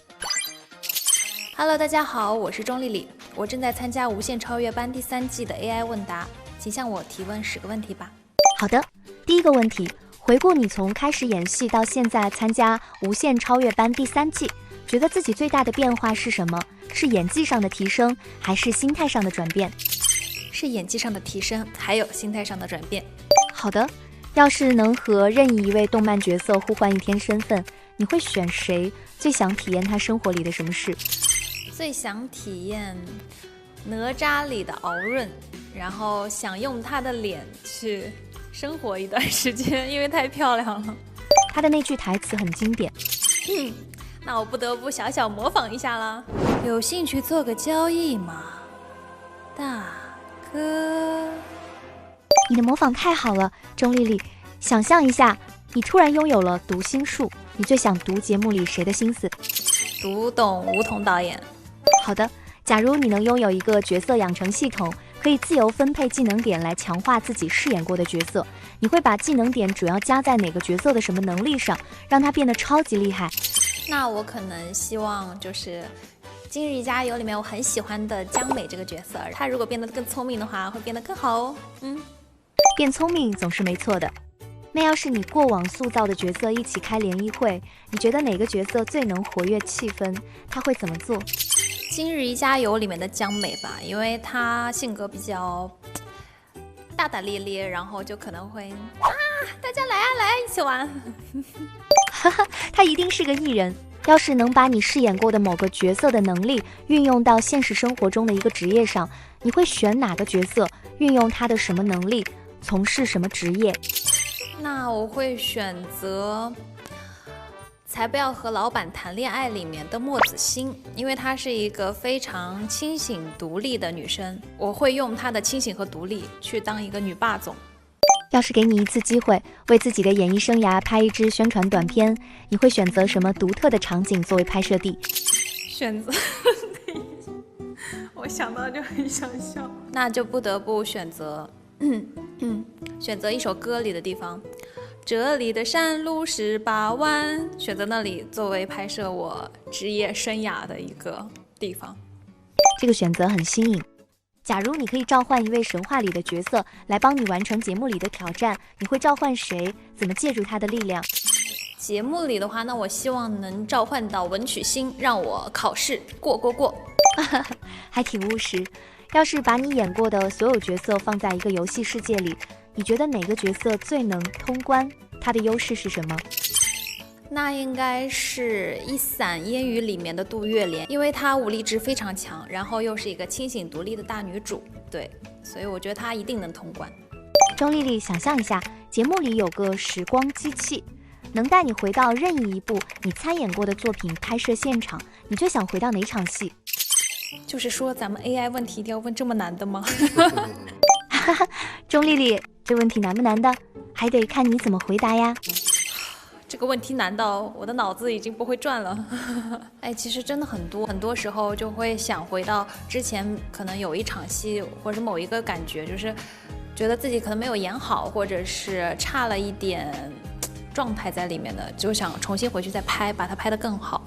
S9: Hello， 大家好，我是钟丽丽，我正在参加无限超越班第3季的 AI 问答，请向我提问10个问题吧。
S1: 好的，第一个问题，回顾你从开始演戏到现在参加无限超越班第3季，觉得自己最大的变化是什么？是演技上的提升，还是心态上的转变？
S9: 是演技上的提升，还有心态上的转变。
S1: 好的，要是能和任意一位动漫角色互换一天身份，你会选谁？最想体验他生活里的什么事？
S9: 最想体验哪吒里的敖闰，
S20: 然后想用她的脸去生活一段时间，因为太漂亮了。
S1: 她的那句台词很经典。
S20: 那我不得不小小模仿一下了。有兴趣做个交易吗，大哥？
S1: 你的模仿太好了，钟丽丽。想象一下，你突然拥有了读心术，你最想读节目里谁的心思？
S20: 读懂吴彤导演。
S1: 好的，假如你能拥有一个角色养成系统，可以自由分配技能点来强化自己饰演过的角色，你会把技能点主要加在哪个角色的什么能力上，让它变得超级厉害？
S20: 那我可能希望就是《今日一加油》里面我很喜欢的江美这个角色，她如果变得更聪明的话，会变得更好哦。
S1: 变聪明总是没错的。那要是你过往塑造的角色一起开联谊会，你觉得哪个角色最能活跃气氛？他会怎么做？
S20: 《今日一加油》里面的江美吧，因为她性格比较大大咧咧，然后就可能会大家来啊来一起玩。
S1: 他一定是个艺人。要是能把你饰演过的某个角色的能力运用到现实生活中的一个职业上，你会选哪个角色？运用他的什么能力？从事什么职业？
S20: 那我会选择才不要和老板谈恋爱里面的莫子欣，因为她是一个非常清醒独立的女生，我会用她的清醒和独立去当一个女霸总。
S1: 要是给你一次机会，为自己的演艺生涯拍一支宣传短片，你会选择什么独特的场景作为拍摄地？
S20: 选择我想到就很想笑。那就不得不选择选择一首歌里的地方，这里的山路18弯，选择那里作为拍摄我职业生涯的一个地方。
S1: 这个选择很新颖。假如你可以召唤一位神话里的角色来帮你完成节目里的挑战，你会召唤谁？怎么借助他的力量？
S20: 节目里的话，那我希望能召唤到文曲星，让我考试过。
S1: 还挺务实。要是把你演过的所有角色放在一个游戏世界里，你觉得哪个角色最能通关？他的优势是什么？
S20: 那应该是一伞烟雨里面的杜月莲，因为她武力值非常强，然后又是一个清醒独立的大女主，对，所以我觉得她一定能通关。
S1: 钟丽丽，想象一下，节目里有个时光机器，能带你回到任意一部你参演过的作品拍摄现场，你最想回到哪场戏？
S20: 就是说咱们 AI 问题一定要问这么难的吗？
S1: 钟丽丽，这问题难不难的，还得看你怎么回答呀。
S20: 这个问题难到我的脑子已经不会转了。哎，其实真的很多时候就会想回到之前可能有一场戏或者某一个感觉，就是觉得自己可能没有演好，或者是差了一点状态在里面的，就想重新回去再拍，把它拍得更好。